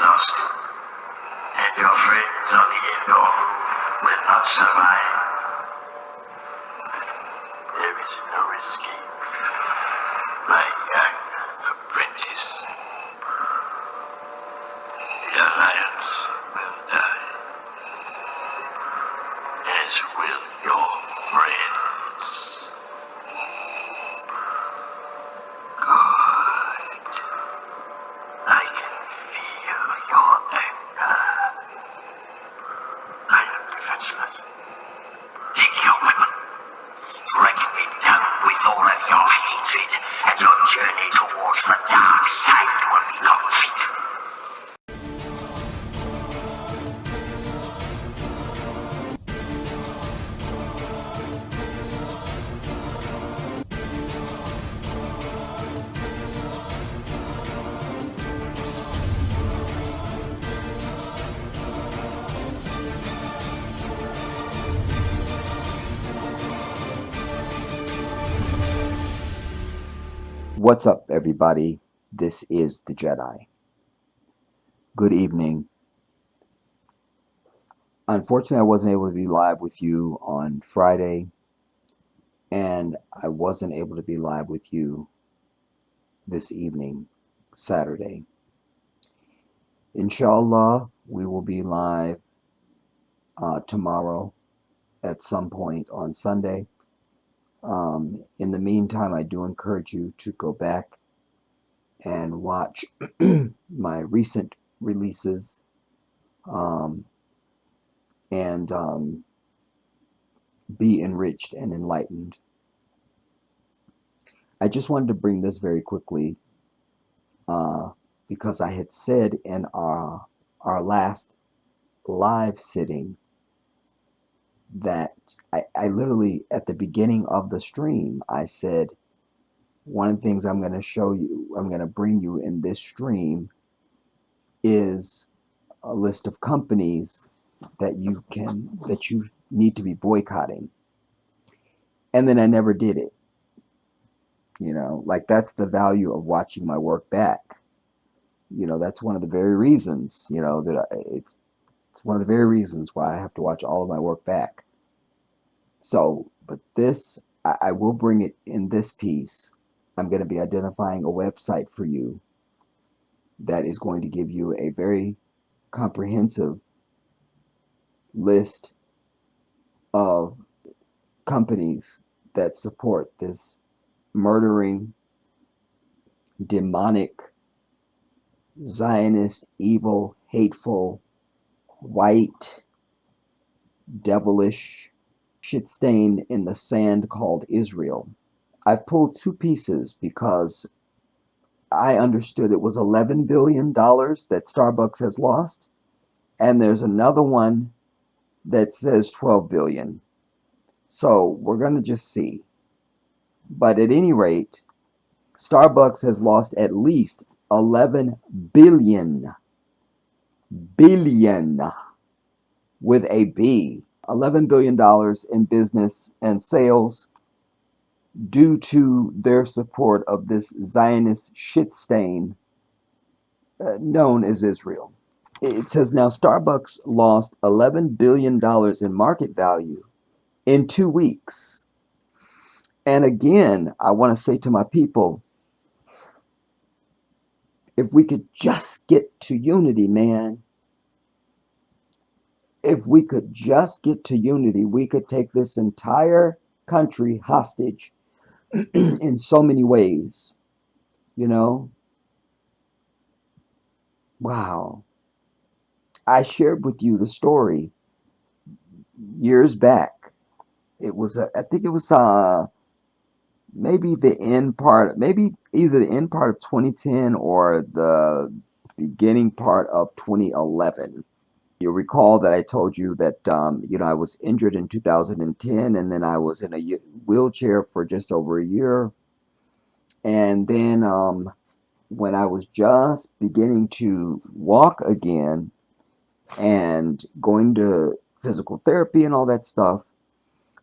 lost, and your friends on the indoor will not survive. There is no escape. My young apprentice. The Alliance will die, as will your friends. Good. I can feel your anger. I am defenseless. Take your weapon. Strike me down with all of your hatred, and your journey towards the dark side will be complete. What's up, everybody? This is the Jedi. Good evening. Unfortunately, I wasn't able to be live with you on Friday, and I wasn't able to be live with you this evening, Saturday. Inshallah, we will be live tomorrow at some point on Sunday. In the meantime, I do encourage you to go back and watch my recent releases and be enriched and enlightened. I just wanted to bring this very quickly because I had said in our last live sitting that I literally, at the beginning of the stream, I said, one of the things I'm going to show you, I'm going to bring you in this stream is a list of companies that you need to be boycotting. And then I never did it. You know, like, that's the value of watching my work back. You know, that's one of the very reasons, you know, that it's one of the very reasons why I have to watch all of my work back. So, but this, I will bring it in this piece. I'm going to be identifying a website for you that is going to give you a very comprehensive list of companies that support this murdering, demonic, Zionist, evil, hateful, white, devilish shit stain in the sand called Israel. I've pulled two pieces because I understood it was $11 billion that Starbucks has lost, and there's another one that says 12 billion. So we're going to just see. But at any rate, Starbucks has lost at least 11 billion with a B, $11 billion in business and sales due to their support of this Zionist shit stain known as Israel. It says now Starbucks lost $11 billion in market value in 2 weeks. And again, I want to say to my people, if we could just get to unity, man. If we could just get to unity, we could take this entire country hostage in so many ways. You know? Wow. I shared with you the story years back. It was, I think it was maybe the end part, maybe either the end part of 2010 or the beginning part of 2011. You'll recall that I told you that, you know, I was injured in 2010, and then I was in a wheelchair for just over a year. And then when I was just beginning to walk again and going to physical therapy and all that stuff,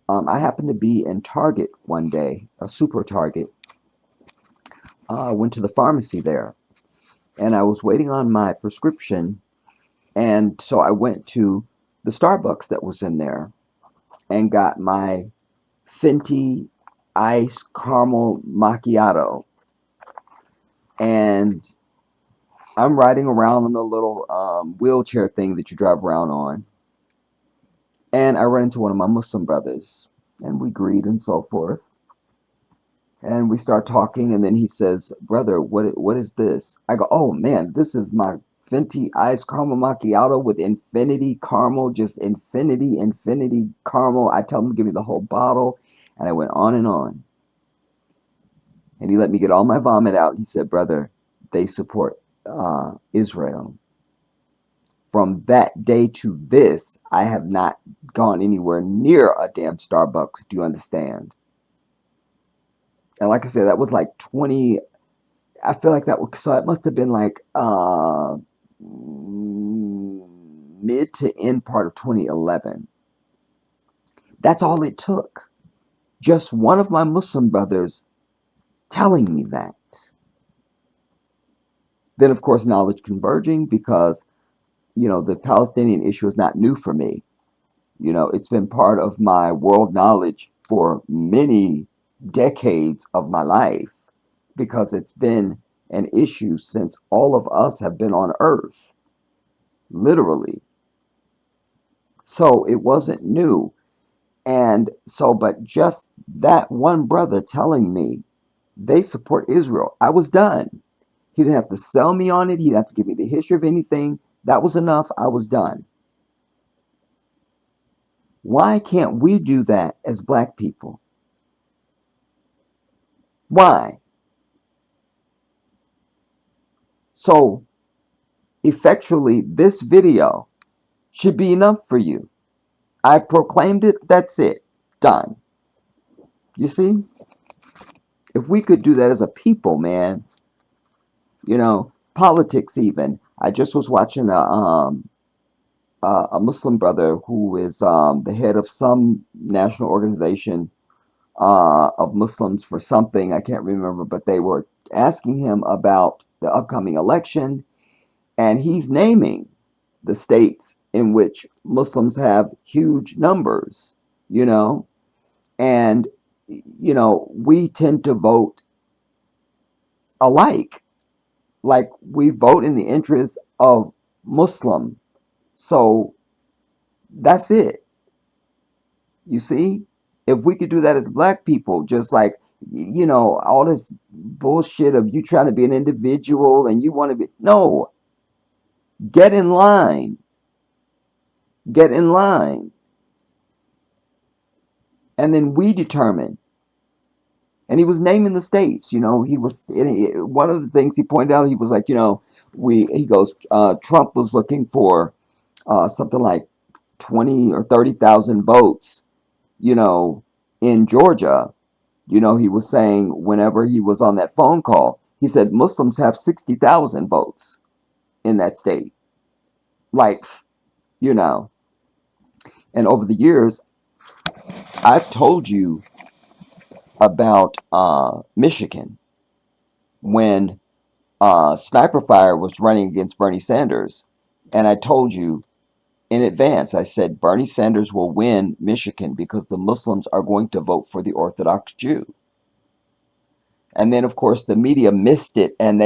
I happened to be in Target one day, a super Target. I went to the pharmacy there, and I was waiting on my prescription, and so I went to the Starbucks that was in there and got my Fenty Ice Caramel Macchiato. And I'm riding around on the little wheelchair thing that you drive around on. And I run into one of my Muslim brothers, and we greet and so forth. And we start talking, and then he says, "Brother, what is this?" I go, "Oh man, this is my Fenty Ice Caramel Macchiato with infinity caramel, just infinity caramel." I tell him to give me the whole bottle, and I went on and on. And he let me get all my vomit out. He said, "Brother, they support Israel." From that day to this, I have not gone anywhere near a damn Starbucks. Do you understand? And like I said, that was like 20. I feel like that was, so it must have been like mid to end part of 2011. That's all it took. Just one of my Muslim brothers telling me that. Then, of course, knowledge converging because, the Palestinian issue is not new for me. It's been part of my world knowledge for many decades of my life because it's been an issue since all of us have been on earth, literally. So it wasn't new. And so, but just that one brother telling me they support Israel, I was done. He didn't have to sell me on it. He didn't have to give me the history of anything. That was enough. I was done. Why can't we do that as black people? Why? So, effectually, this video should be enough for you. I've proclaimed it. That's it. Done. You see? If we could do that as a people, man, politics even. I just was watching a Muslim brother who is the head of some national organization of Muslims for something. I can't remember, but they were asking him about the upcoming election, and he's naming the states in which Muslims have huge numbers, you know, and, we tend to vote alike. Like we vote in the interest of Muslim. So that's it. You see? If we could do that as black people, just like, all this bullshit of you trying to be an individual and you want to be, no, get in line. Get in line. And then we determine. And he was naming the states, he was, one of the things he pointed out, he was like, he goes, Trump was looking for something like 20 or 30,000 votes, in Georgia. He was saying whenever he was on that phone call, he said Muslims have 60,000 votes in that state. Like, you know, and over the years, I've told you about Michigan when Sniper Fire was running against Bernie Sanders. And I told you in advance, I said Bernie Sanders will win Michigan because the Muslims are going to vote for the Orthodox Jew. And then, of course, the media missed it, and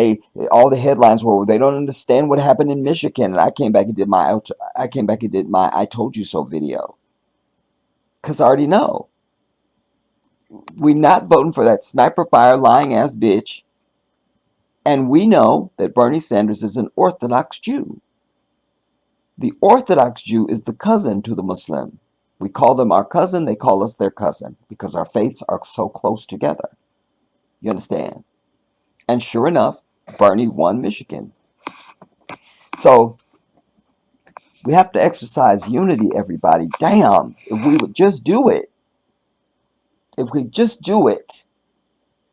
all the headlines were they don't understand what happened in Michigan. And I came back and did my I told you so video because I already know we're not voting for that Sniper Fire lying ass bitch, and we know that Bernie Sanders is an Orthodox Jew. The Orthodox Jew is the cousin to the Muslim. We call them our cousin; they call us their cousin because our faiths are so close together. You understand? And sure enough, Bernie won Michigan. So we have to exercise unity, everybody. Damn, if we would just do it. If we just do it,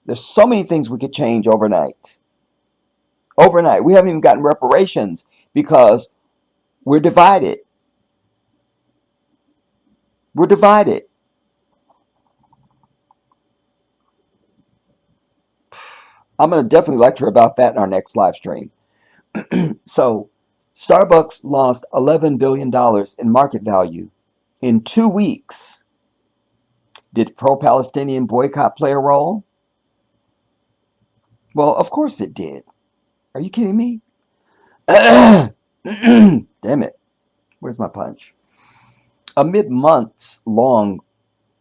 there's so many things we could change overnight. Overnight. We haven't even gotten reparations because we're divided. We're divided. I'm going to definitely lecture about that in our next live stream. So, Starbucks lost $11 billion in market value in 2 weeks. Did pro-Palestinian boycott play a role? Well, of course it did. Are you kidding me? Damn it. Where's my punch? Amid months long,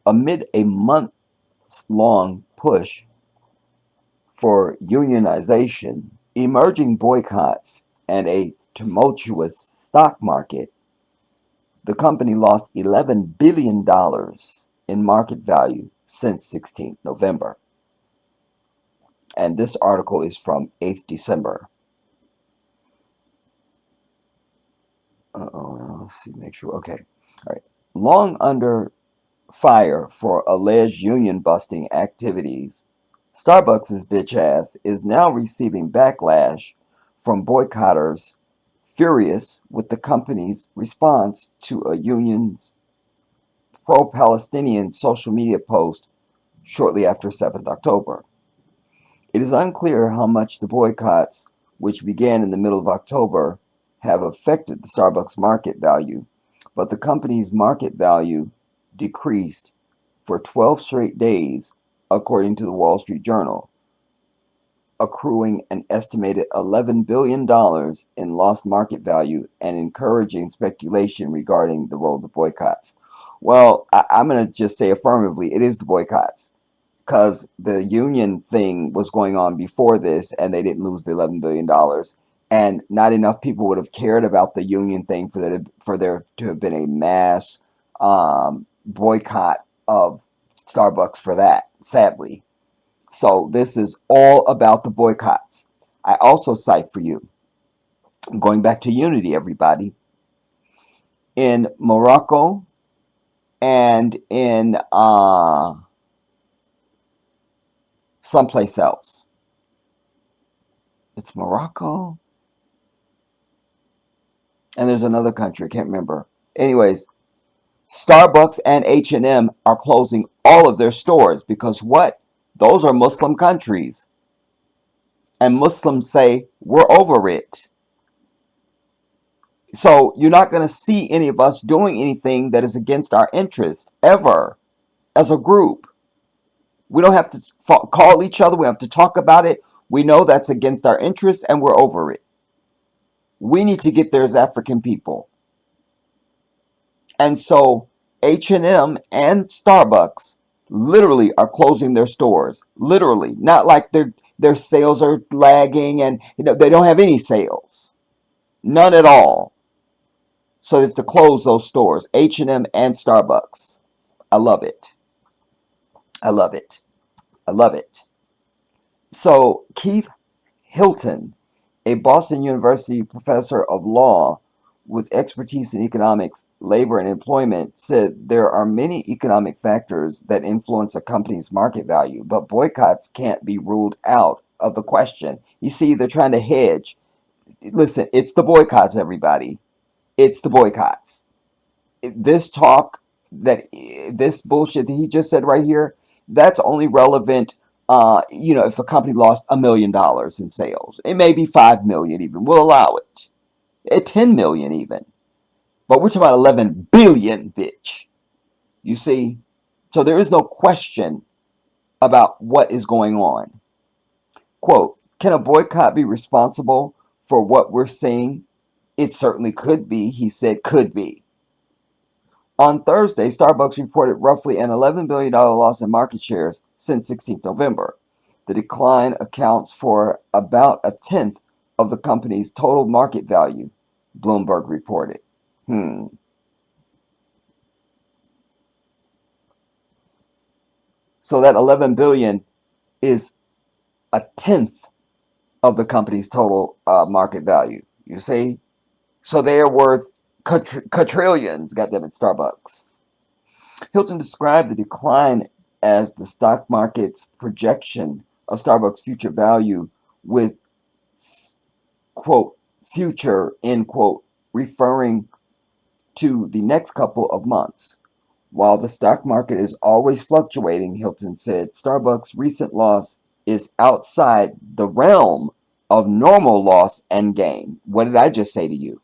amid a months long push for unionization, emerging boycotts, and a tumultuous stock market, the company lost $11 billion in market value since 16th November. And this article is from 8th December. Let's see, make sure. Okay. All right. Long under fire for alleged union busting activities, Starbucks' bitch ass is now receiving backlash from boycotters furious with the company's response to a union's pro-Palestinian social media post shortly after 7th October. It is unclear how much the boycotts, which began in the middle of October, have affected the Starbucks market value, but the company's market value decreased for 12 straight days, according to the Wall Street Journal, accruing an estimated $11 billion in lost market value and encouraging speculation regarding the role of the boycotts. Well, I'm going to just say affirmatively, it is the boycotts, because the union thing was going on before this and they didn't lose the $11 billion. And not enough people would have cared about the union thing for there to have been a mass boycott of Starbucks for that, sadly. So this is all about the boycotts. I also cite for you, going back to unity, everybody, in Morocco and in someplace else. It's Morocco, and there's another country, I can't remember. Anyways, Starbucks and H&M are closing all of their stores because what? Those are Muslim countries. And Muslims say, we're over it. So you're not going to see any of us doing anything that is against our interest, ever, as a group. We don't have to call each other. We have to talk about it. We know that's against our interests, and we're over it. We need to get there as African people. And so H&M and Starbucks literally are closing their stores. Literally. Not like their sales are lagging and they don't have any sales. None at all. So they have to close those stores. H&M and Starbucks. I love it. I love it. I love it. So Keith Hilton, a Boston University professor of law with expertise in economics, labor, and employment, said there are many economic factors that influence a company's market value, but boycotts can't be ruled out of the question. You see, they're trying to hedge. Listen, it's the boycotts, everybody. It's the boycotts. This talk, this bullshit that he just said right here, that's only relevant if a company lost $1 million in sales. It may be 5 million even. We'll allow it. At 10 million even. But we're talking about 11 billion, bitch. You see? So there is no question about what is going on. Quote, can a boycott be responsible for what we're seeing? It certainly could be, he said, could be. On Thursday, Starbucks reported roughly an $11 billion loss in market shares since 16th November. The decline accounts for about a tenth of the company's total market value, Bloomberg reported. So that 11 billion is a tenth of the company's total market value. You see? So they are worth quadrillions, goddammit, Starbucks. Hilton described the decline as the stock market's projection of Starbucks' future value with, quote, future, end quote, referring to the next couple of months. While the stock market is always fluctuating, Hilton said, Starbucks' recent loss is outside the realm of normal loss and gain. What did I just say to you?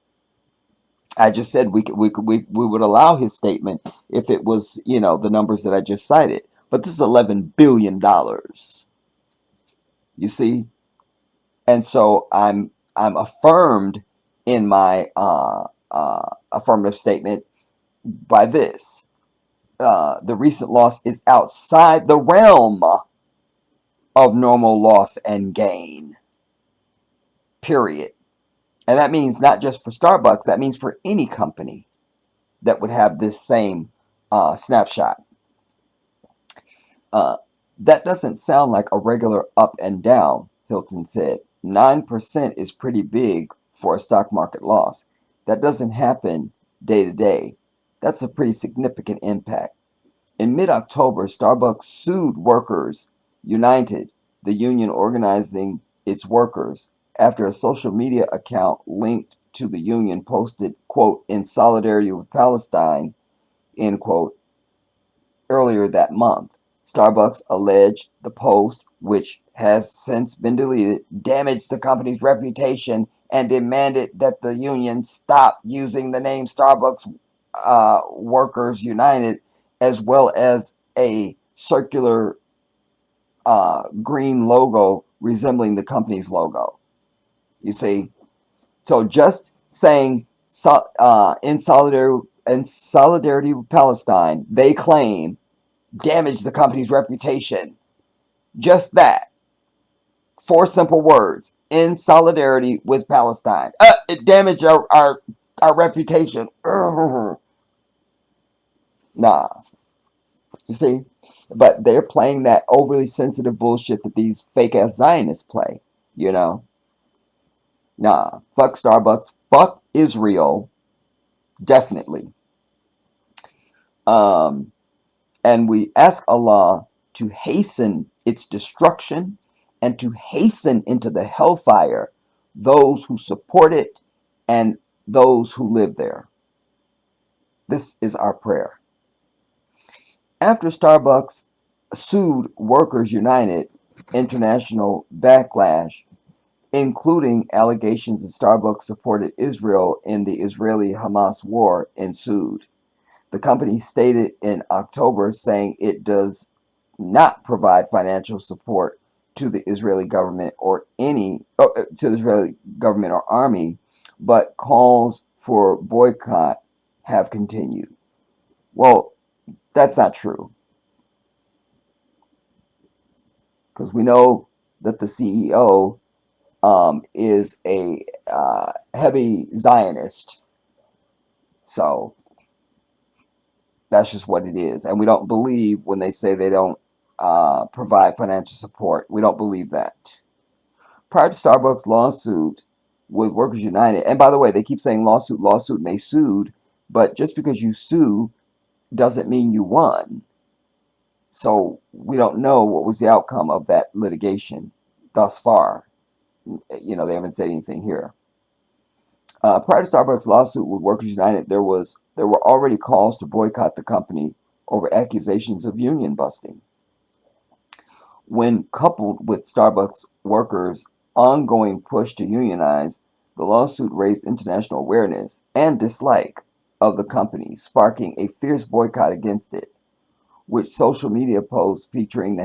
I just said we would allow his statement if it was, the numbers that I just cited. But this is $11 billion. You see? And so I'm affirmed in my affirmative statement by this. The recent loss is outside the realm of normal loss and gain. Period. And that means not just for Starbucks, that means for any company that would have this same snapshot. Uh, that doesn't sound like a regular up and down, Hilton said. 9% is pretty big for a stock market loss. That doesn't happen day to day. That's a pretty significant impact. In mid-October, Starbucks sued Workers United, the union organizing its workers, after a social media account linked to the union posted, quote, in solidarity with Palestine, end quote, earlier that month. Starbucks alleged the post, which has since been deleted, damaged the company's reputation and demanded that the union stop using the name Starbucks Workers United, as well as a circular green logo resembling the company's logo. You see, so just saying in solidarity with Palestine, they claim damaged the company's reputation. Just that. 4 simple words. In solidarity with Palestine. It damaged our reputation. Nah. You see? But they're playing that overly sensitive bullshit that these fake ass Zionists play. You know? Nah. Fuck Starbucks. Fuck Israel. Definitely. And we ask Allah to hasten its destruction and to hasten into the hellfire those who support it and those who live there. This is our prayer. After Starbucks sued Workers United, international backlash, including allegations that Starbucks supported Israel in the Israeli-Hamas war, ensued. The company stated in October saying it does not provide financial support to the Israeli government or army, but calls for boycott have continued. Well, that's not true, because we know that the CEO is a heavy Zionist. So that's just what it is. And we don't believe when they say they don't provide financial support. We don't believe that. Prior to Starbucks' lawsuit with Workers United, and by the way, they keep saying lawsuit, and they sued, but just because you sue doesn't mean you won. So we don't know what was the outcome of that litigation thus far. They haven't said anything here. Prior to Starbucks' lawsuit with Workers United, there were already calls to boycott the company over accusations of union busting. When coupled with Starbucks workers' ongoing push to unionize, the lawsuit raised international awareness and dislike of the company, sparking a fierce boycott against it, with social media posts featuring the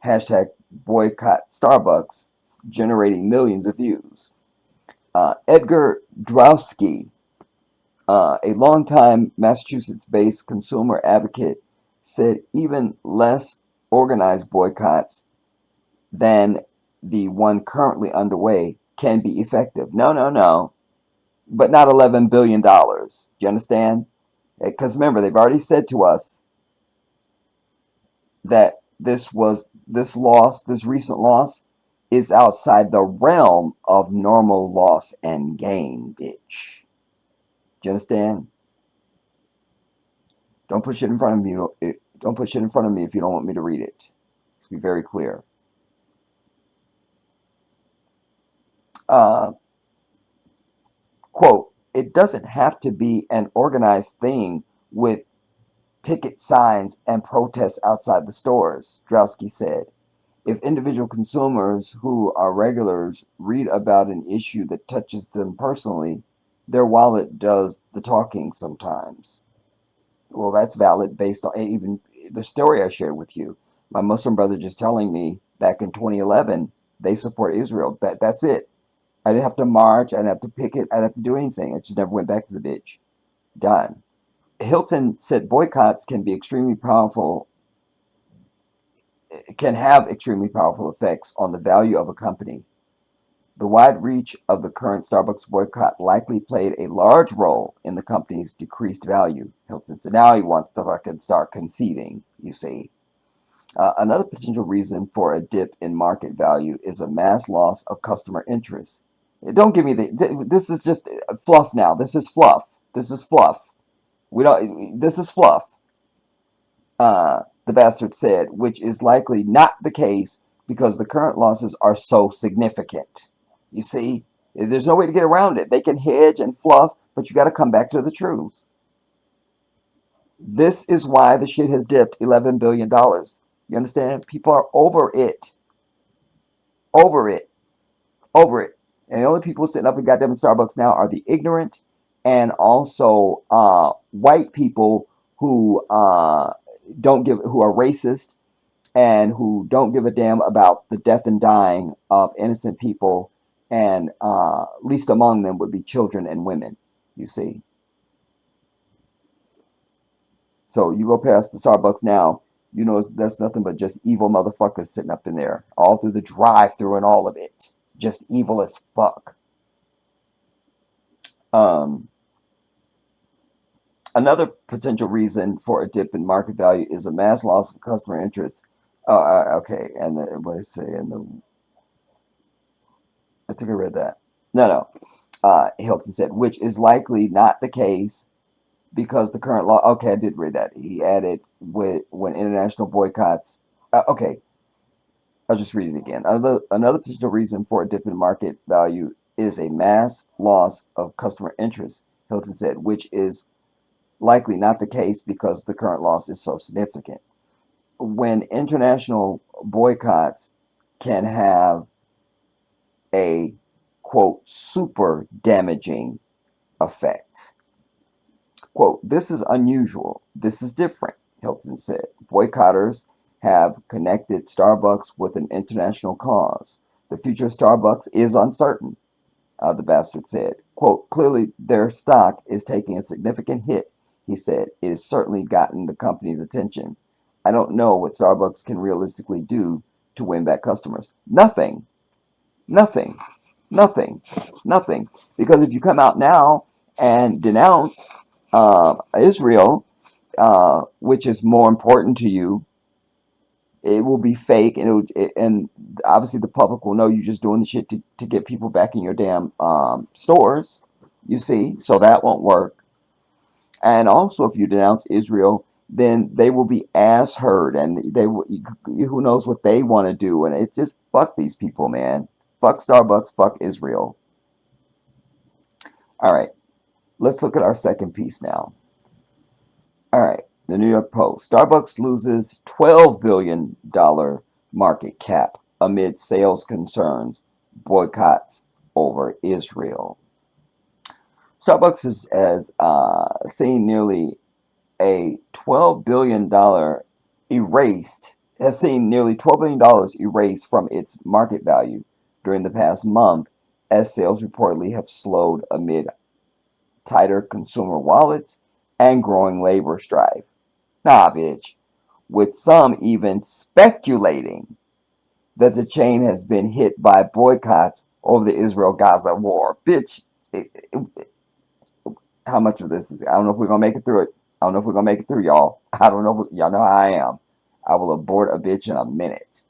hashtag boycott Starbucks generating millions of views. Edgar Drowsky, a longtime Massachusetts-based consumer advocate, said even less organized boycotts than the one currently underway can be effective. No, but not $11 billion. Do you understand? Because remember, they've already said to us that this recent loss, is outside the realm of normal loss and gain, bitch. Do you understand? Don't put shit in front of me. Don't put shit in front of me if you don't want me to read it. Let's be very clear. Quote, it doesn't have to be an organized thing with picket signs and protests outside the stores, Drowsky said. If individual consumers who are regulars read about an issue that touches them personally, their wallet does the talking sometimes. Well, that's valid based on even the story I shared with you. My Muslim brother just telling me back in 2011 they support Israel. That's it. I didn't have to march. I didn't have to picket. I didn't have to do anything. I just never went back to the bitch. Done. Hilton said boycotts can be extremely powerful, can have extremely powerful effects on the value of a company. The wide reach of the current Starbucks boycott likely played a large role in the company's decreased value. Hilton said now he wants to fucking start conceding, you see. Another potential reason for a dip in market value is a mass loss of customer interest. Don't give me this is just fluff now. This is fluff. This is fluff. We don't. This is fluff. The bastard said, which is likely not the case because the current losses are so significant. You see, there's no way to get around it. They can hedge and fluff, but you got to come back to the truth. This is why the shit has dipped $11 billion. You understand? People are over it. Over it. Over it. And the only people sitting up in goddamn Starbucks now are the ignorant and also white people who who are racist and who don't give a damn about the death and dying of innocent people, and least among them would be children and women, you see. So you go past the Starbucks now, you know that's nothing but just evil motherfuckers sitting up in there, all through the drive-through and all of it. Just evil as fuck. Um, Another potential reason for a dip in market value is a mass loss of customer interest. Okay, and what I say in the I think I read that. No. Hilton said, which is likely not the case because the current law. Okay, I did read that. He added when international boycotts. Okay, I'll just read it again. Another potential reason for a dip in market value is a mass loss of customer interest. Hilton said, which is likely not the case because the current loss is so significant. When international boycotts can have a quote super damaging effect. Quote, this is unusual. This is different, Hilton said. Boycotters have connected Starbucks with an international cause. The future of Starbucks is uncertain, the bastard said. Quote, clearly their stock is taking a significant hit, he said. It has certainly gotten the company's attention. I don't know what Starbucks can realistically do to win back customers. Nothing. Nothing. Nothing. Nothing. Because if you come out now and denounce Israel, which is more important to you, it will be fake, and obviously the public will know you're just doing the shit to get people back in your damn stores. You see, so that won't work. And also, if you denounce Israel, then they will be ass hurt, and they will, who knows what they want to do, and it's just fuck these people, man. Fuck Starbucks, fuck Israel. All right, let's look at our second piece now. All right, the New York Post. Starbucks loses $12 billion market cap amid sales concerns, boycotts over Israel. Starbucks has seen nearly a $12 billion erased, has seen nearly $12 billion erased from its market value during the past month, as sales reportedly have slowed amid tighter consumer wallets and growing labor strife. Nah, bitch. With some even speculating that the chain has been hit by boycotts over the Israel-Gaza war. Bitch, how much of this is... I don't know if we're going to make it through it. I don't know if we're going to make it through, y'all. I don't know. Y'all know how I am. I will abort a bitch in a minute.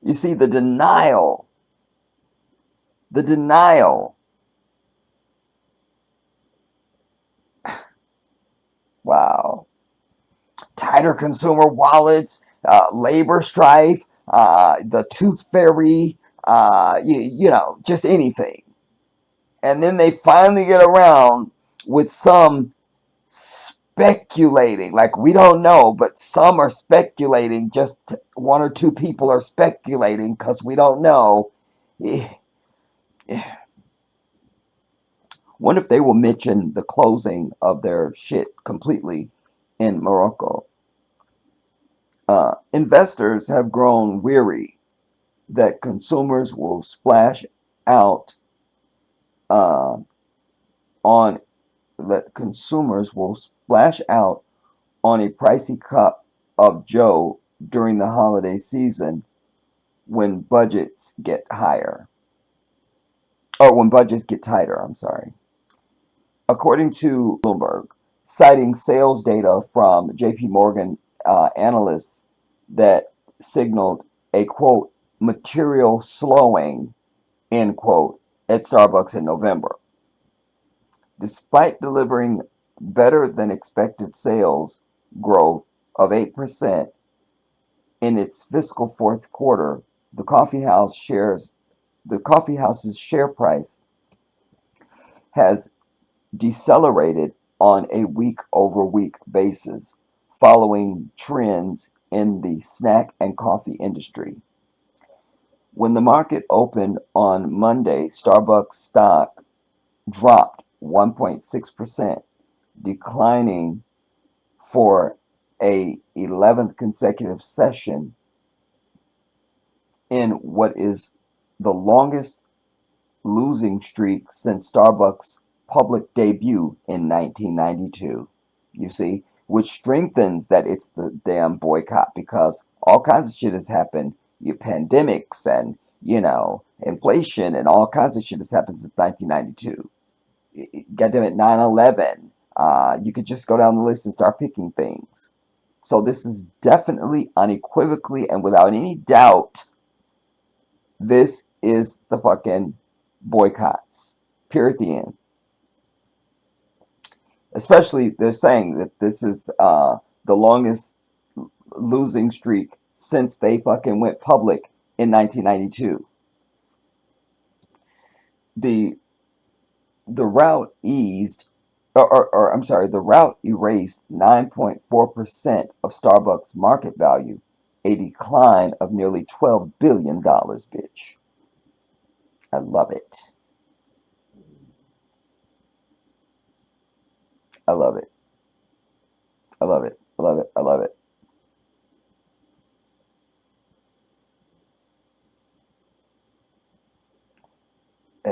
You see, the denial. The denial. Wow. Tighter consumer wallets, labor strife, the tooth fairy, you know, just anything. And then they finally get around with some speculating. Like, we don't know, but some are speculating. Just one or two people are speculating because we don't know. Eh, What if they will mention the closing of their shit completely in Morocco? Investors have grown weary that consumers will splash out uh, on consumers will splash out on a pricey cup of Joe during the holiday season when budgets get higher, or when budgets get tighter. I'm sorry. According to Bloomberg, citing sales data from JP Morgan analysts that signaled a quote material slowing end quote at Starbucks in November. Despite delivering better than expected sales growth of 8% in its fiscal fourth quarter, the coffee house's share price has decelerated on a week-over-week basis, following trends in the snack and coffee industry. When the market opened on Monday, Starbucks stock dropped 1.6%, declining for a 11th consecutive session in what is the longest losing streak since Starbucks' public debut in 1992. You see, which strengthens that it's the damn boycott, because all kinds of shit has happened. Pandemics and, inflation and all kinds of shit has happened since 1992. Goddamn it, 9/11. You could just go down the list and start picking things. So this is definitely, unequivocally, and without any doubt, this is the fucking boycotts. Period. The end. Especially, they're saying that this is the longest losing streak since they fucking went public in 1992. The the route eased, or I'm sorry, the route erased 9.4% of Starbucks market value, a decline of nearly $12 billion, bitch. I love it. I love it. I love it. I love it. I love it.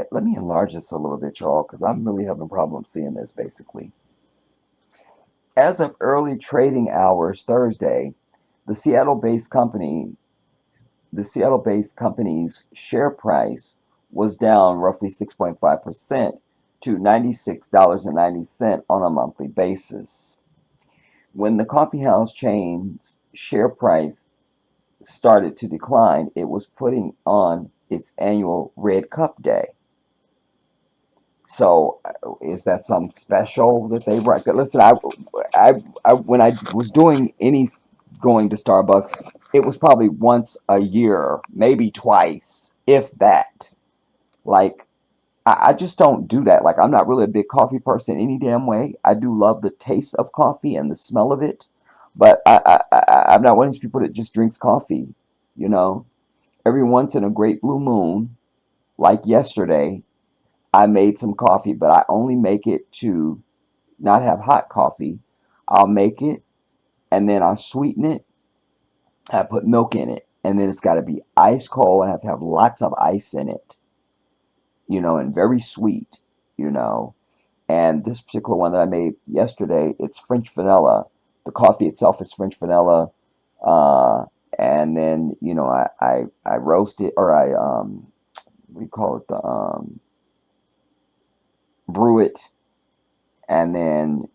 Let me enlarge this a little bit, y'all, because I'm really having problems seeing this, basically. As of early trading hours Thursday, the Seattle-based company, the Seattle-based company's share price was down roughly 6.5% to $96.90 on a monthly basis. When the coffeehouse chain's share price started to decline, it was putting on its annual Red Cup Day. So, is that something special that they write? Listen, when I was doing any going to Starbucks, it was probably once a year, maybe twice, if that. Like, I just don't do that. Like, I'm not really a big coffee person any damn way. I do love the taste of coffee and the smell of it, but I'm not one of these people that just drinks coffee. You know, every once in a great blue moon, like yesterday, I made some coffee, but I only make it to not have hot coffee. I'll make it and then I sweeten it. I put milk in it, and then it's got to be ice cold and have to have lots of ice in it, and very sweet, you know. And this particular one that I made yesterday, it's French vanilla. The coffee itself is French vanilla, uh, and then I roast it, or I what do you call it, the brew it, and then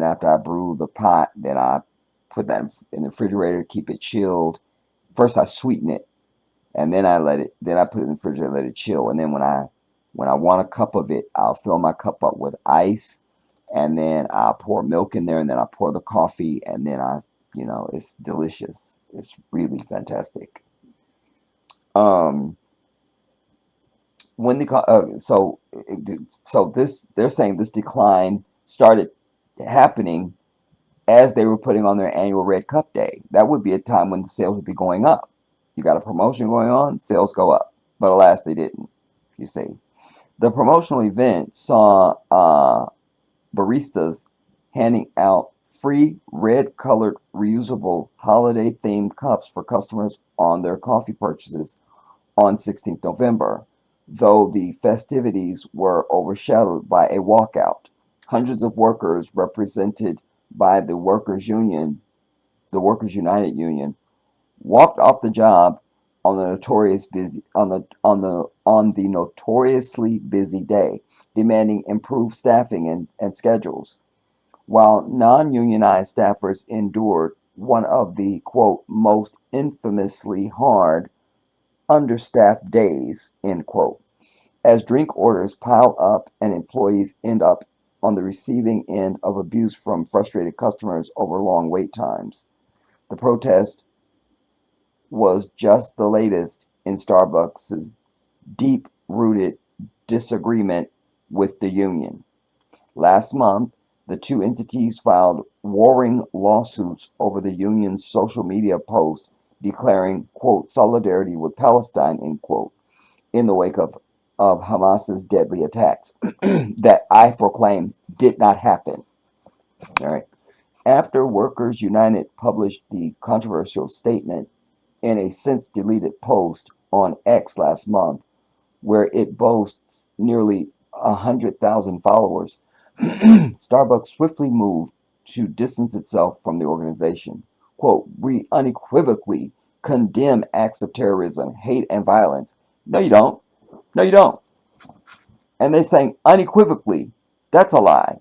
after I brew the pot, then I put that in the refrigerator, keep it chilled. First I sweeten it, and then I put it in the refrigerator, let it chill, and then when I want a cup of it, I'll fill my cup up with ice, and then I'll pour milk in there, and then I pour the coffee, and then it's delicious. It's really fantastic. Um, when the so this they're saying this decline started happening as they were putting on their annual Red Cup Day. That would be a time when the sales would be going up. You got a promotion going on, sales go up. But alas, they didn't, you see. The promotional event saw baristas handing out free red-colored reusable holiday-themed cups for customers on their coffee purchases on 16th November, though the festivities were overshadowed by a walkout. Hundreds of workers represented by the Workers United Union, walked off the job on the notoriously busy day, demanding improved staffing and schedules, while non-unionized staffers endured one of the quote most infamously hard understaffed days end quote, as drink orders pile up and employees end up on the receiving end of abuse from frustrated customers over long wait times. The protest was just the latest in Starbucks' deep-rooted disagreement with the union. Last month, the two entities filed warring lawsuits over the union's social media post declaring, quote, solidarity with Palestine, end quote, in the wake of Hamas's deadly attacks that I proclaim did not happen. All right. After Workers United published the controversial statement in a since deleted post on X last month, where it boasts nearly 100,000 followers, Starbucks swiftly moved to distance itself from the organization. Quote, we unequivocally condemn acts of terrorism, hate, and violence. No, you don't. No, you don't. And they're saying unequivocally. That's a lie.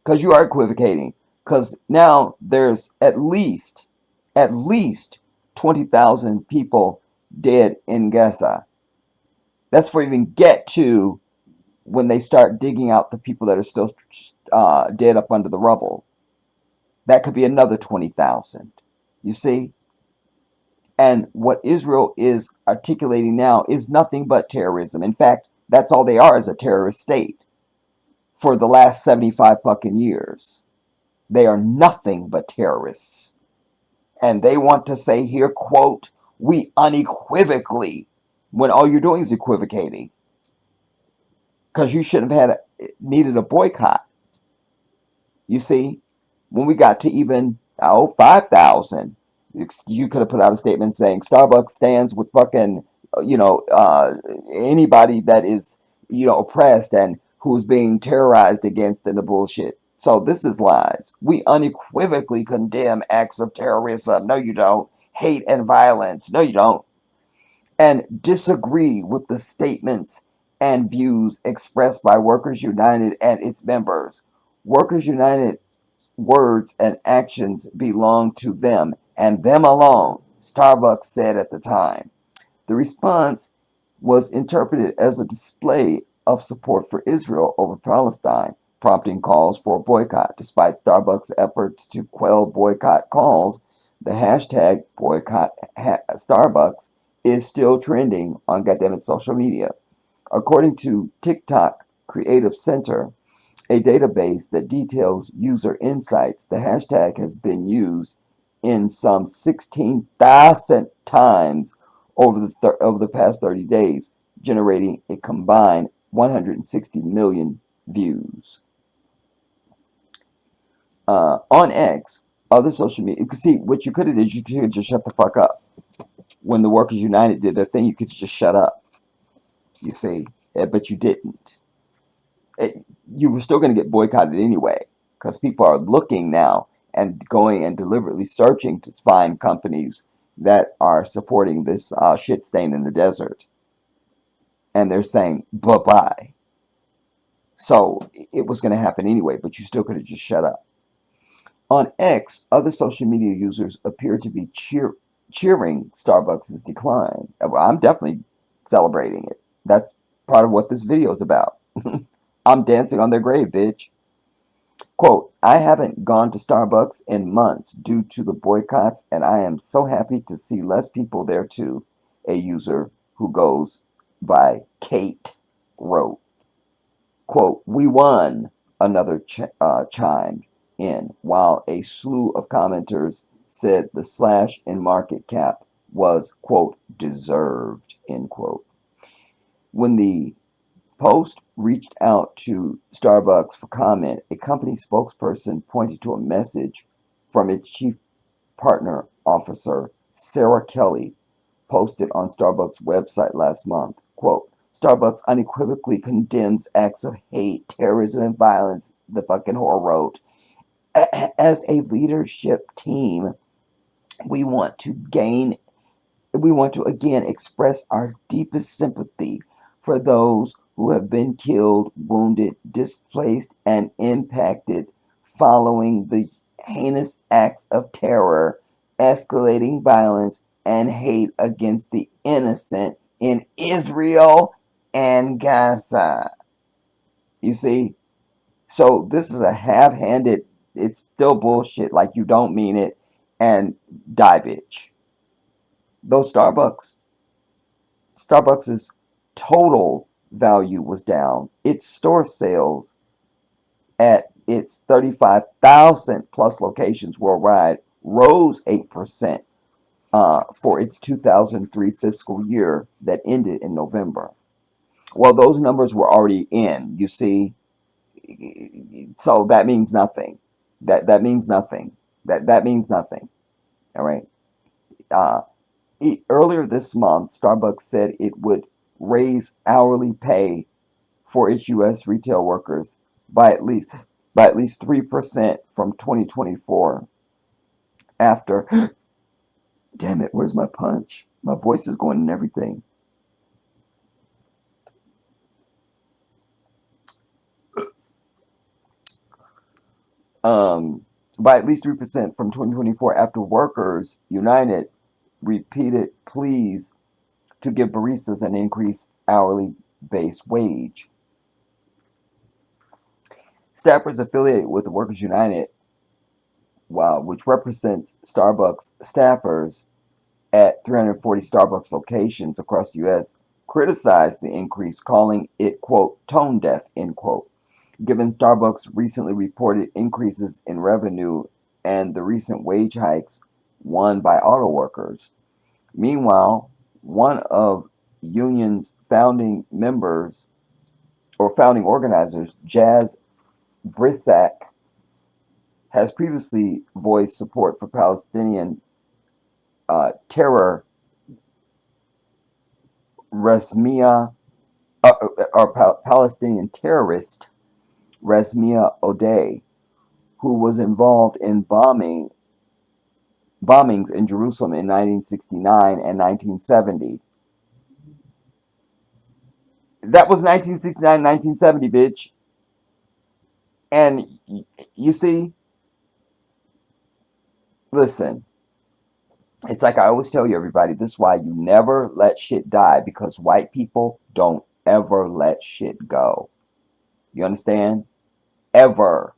Because you are equivocating. Because now there's at least 20,000 people dead in Gaza. That's before you even get to when they start digging out the people that are still dead up under the rubble. That could be another 20,000. You see? And what Israel is articulating now is nothing but terrorism. In fact, that's all they are, is a terrorist state for the last 75 fucking years. They are nothing but terrorists. And they want to say here, quote, we unequivocally, when all you're doing is equivocating. Because you should have needed a boycott. You see, when we got to even 5,000, you could have put out a statement saying Starbucks stands with fucking anybody that is oppressed and who's being terrorized against and the bullshit. So this is lies. We unequivocally condemn acts of terrorism. No, you don't. Hate and violence. No, you don't. And disagree with the statements and views expressed by Workers United and its members. Workers United words and actions belong to them and them alone, Starbucks said at the time. The response was interpreted as a display of support for Israel over Palestine, prompting calls for a boycott. Despite Starbucks' efforts to quell boycott calls, the hashtag boycott Starbucks is still trending on goddamn social media. According to TikTok Creative Center, a database that details user insights, the hashtag has been used in some 16,000 times over the past 30 days, generating a combined 160 million views. On X, other social media, you can see what you could have did, you could just shut the fuck up. When the Workers United did their thing, you could just shut up. You see, but you didn't. You were still going to get boycotted anyway, because people are looking now and going and deliberately searching to find companies that are supporting this shit stain in the desert. And they're saying bye-bye. So it was going to happen anyway, but you still could have just shut up. On X, other social media users appear to be cheering Starbucks' decline. Well, I'm definitely celebrating it. That's part of what this video is about. I'm dancing on their grave, bitch. Quote, I haven't gone to Starbucks in months due to the boycotts, and I am so happy to see less people there too, a user who goes by Kate wrote. Quote, we won, another chimed in, while a slew of commenters said the slash in market cap was, quote, deserved, end quote. When the Post reached out to Starbucks for comment, a company spokesperson pointed to a message from its chief partner officer, Sarah Kelly, posted on Starbucks' website last month. Quote, Starbucks unequivocally condemns acts of hate, terrorism, and violence, the fucking whore wrote. As a leadership team, we want to again express our deepest sympathy for those who have been killed, wounded, displaced, and impacted following the heinous acts of terror, escalating violence, and hate against the innocent in Israel and Gaza. You see? So this is a half-handed, it's still bullshit, like you don't mean it, and die bitch. Though Starbucks's total value was down, its store sales at its 35,000 plus locations worldwide rose 8% for its 2003 fiscal year that ended in November. Well, those numbers were already in, you see, so that means nothing. That means nothing. That means nothing. All right. Uh, Earlier this month, Starbucks said it would raise hourly pay for its U.S. retail workers by at least 3% from 2024. After, damn it, where's my punch? My voice is going and everything. By at least 3% from 2024 after Workers United repeated pleas to give baristas an increased hourly base wage. Staffers affiliated with the Workers United, which represents Starbucks staffers at 340 Starbucks locations across the U.S., criticized the increase, calling it, quote, tone deaf, end quote, given Starbucks recently reported increases in revenue and the recent wage hikes won by auto workers. Meanwhile, one of union's founding members or founding organizers, Jazz Brissac, has previously voiced support for Palestinian terror Resmia or Palestinian terrorist Resmia Odeh, who was involved in bombings in Jerusalem in 1969 and 1970. That was 1969, 1970, bitch. And you see, listen, it's like I always tell you, everybody, this is why you never let shit die, because white people don't ever let shit go. You understand? Ever.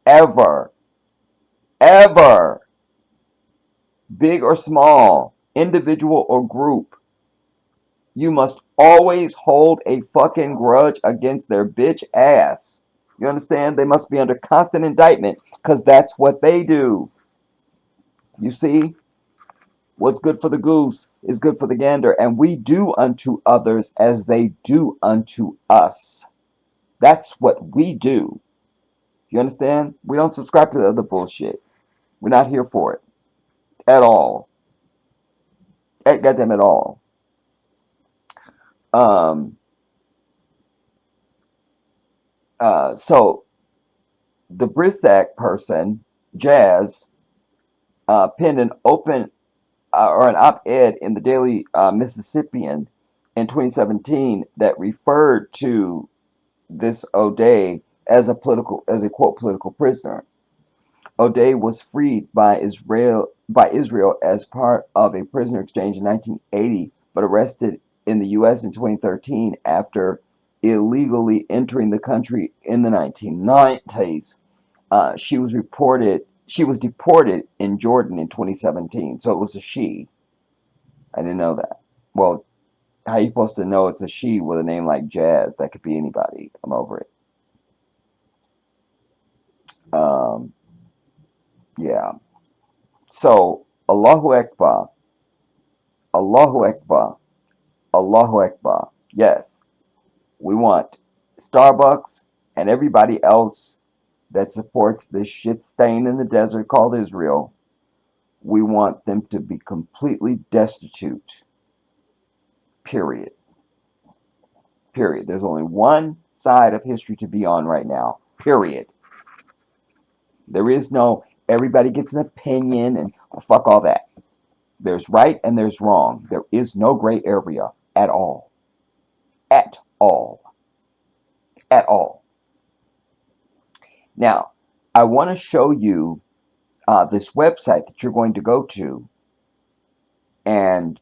Ever. Ever. Big or small, individual or group. You must always hold a fucking grudge against their bitch ass. You understand? They must be under constant indictment, because that's what they do. You see? What's good for the goose is good for the gander, and we do unto others as they do unto us. That's what we do. You understand? We don't subscribe to the other bullshit. We're not here for it. At all. At goddamn at all. Um, so the Brissac person, Jazz, penned an open or an op-ed in the Daily Mississippian in 2017 that referred to this O'Day as a quote political prisoner. O'Day was freed by Israel as part of a prisoner exchange in 1980, but arrested in the U.S. in 2013 after illegally entering the country in the 1990s. She was deported in Jordan in 2017, so it was a she. I didn't know that. Well, how are you supposed to know it's a she with a name like Jazz? That could be anybody. I'm over it. Um, yeah. So, Allahu Akbar, Allahu Akbar, Allahu Akbar. Yes, we want Starbucks and everybody else that supports this shit stain in the desert called Israel. We want them to be completely destitute. Period. Period. There's only one side of history to be on right now. Period. There is no everybody gets an opinion and fuck all that. There's right and there's wrong. There is no gray area at all. At all. At all. Now, I want to show you this website that you're going to go to and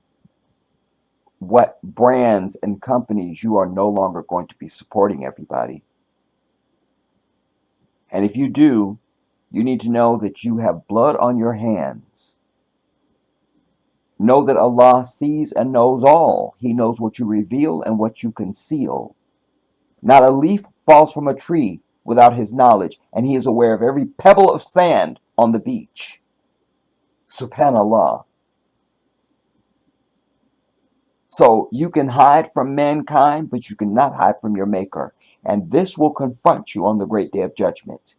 what brands and companies you are no longer going to be supporting, everybody. And if you do, you need to know that you have blood on your hands. Know that Allah sees and knows all. He knows what you reveal and what you conceal. Not a leaf falls from a tree without his knowledge, and he is aware of every pebble of sand on the beach. Subhanallah. So you can hide from mankind, but you cannot hide from your Maker. And this will confront you on the great day of judgment.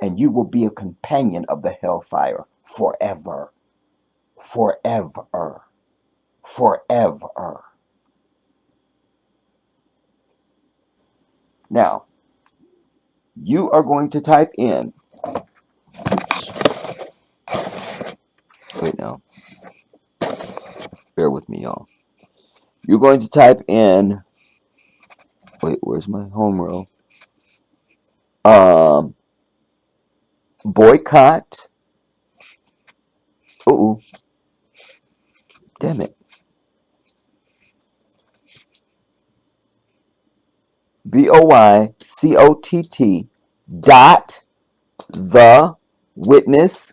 And you will be a companion of the hellfire forever. Forever. Forever. Now, you are going to type in. Wait now. Bear with me, y'all. You're going to type in. Wait, where's my home row? Boycott. Ooh. Damn it. BOYCOTT dot the witness,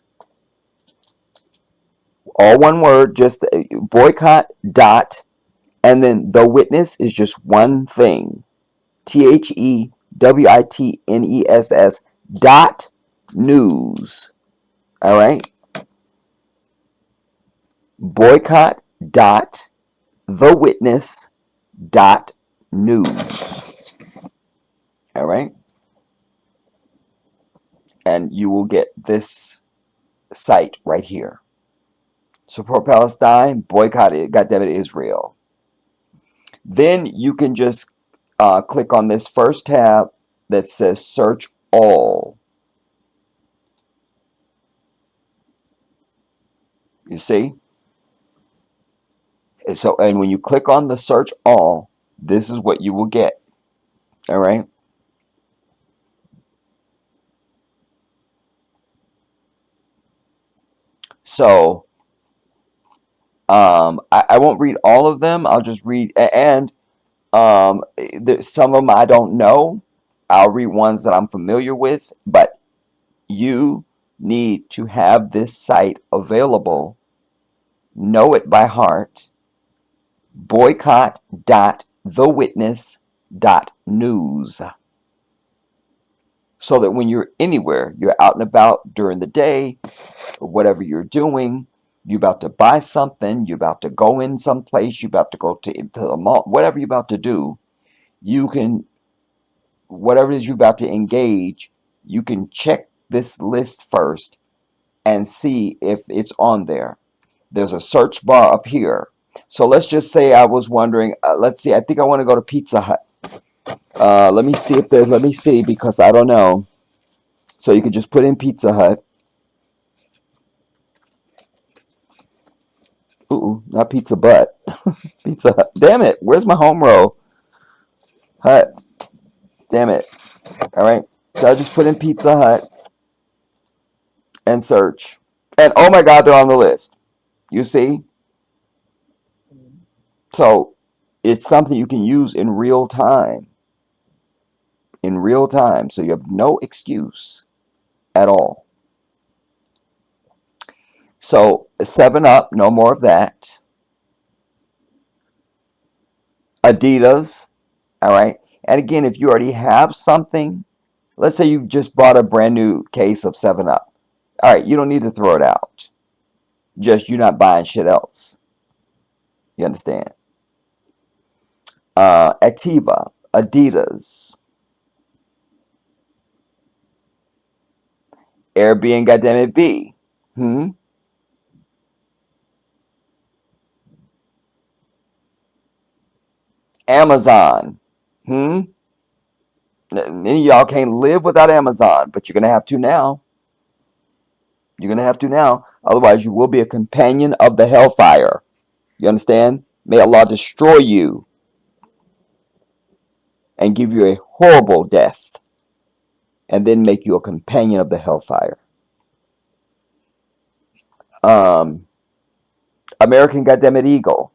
all one word, just boycott dot, and then the witness is just one thing, THEWITNESS dot news. All right, boycott dot the witness dot news. All right, and you will get this site right here. Support Palestine, boycott it, goddammit Israel. Then you can just click on this first tab that says search all. You see? And when you click on the search all, this is what you will get. All right? So I won't read all of them. I'll just read, and some of them I don't know. I'll read ones that I'm familiar with, but you need to have this site available. Know it by heart. Boycott.thewitness.news. So that when you're anywhere, you're out and about during the day, or whatever you're doing, you're about to buy something, you're about to go in someplace, you're about to go to the mall, whatever you're about to do, you can, whatever it is you're about to engage, you can check this list first and see if it's on there. There's a search bar up here. So let's just say I was wondering, let's see, I think I want to go to Pizza Hut. Let me see because I don't know. So you could just put in Pizza Hut. Ooh, not Pizza Butt. Pizza Hut. Damn it, where's my home row? Hut. Damn it. All right, so I just put in Pizza Hut and search. And oh my God, they're on the list. You see? So it's something you can use in real time. In real time. So you have no excuse at all. So 7-Up, no more of that. Adidas, all right. And again, if you already have something, Let's say you just bought a brand new case of 7 Up. All right, you don't need to throw it out. Just you're not buying shit else. You understand? Activa, Adidas, Airbnb, goddamn it, B. Amazon. Many of y'all can't live without Amazon, but you're gonna have to now. You're gonna have to now. Otherwise, you will be a companion of the hellfire. You understand? May Allah destroy you and give you a horrible death, and then make you a companion of the hellfire. Um, American goddamn it Eagle.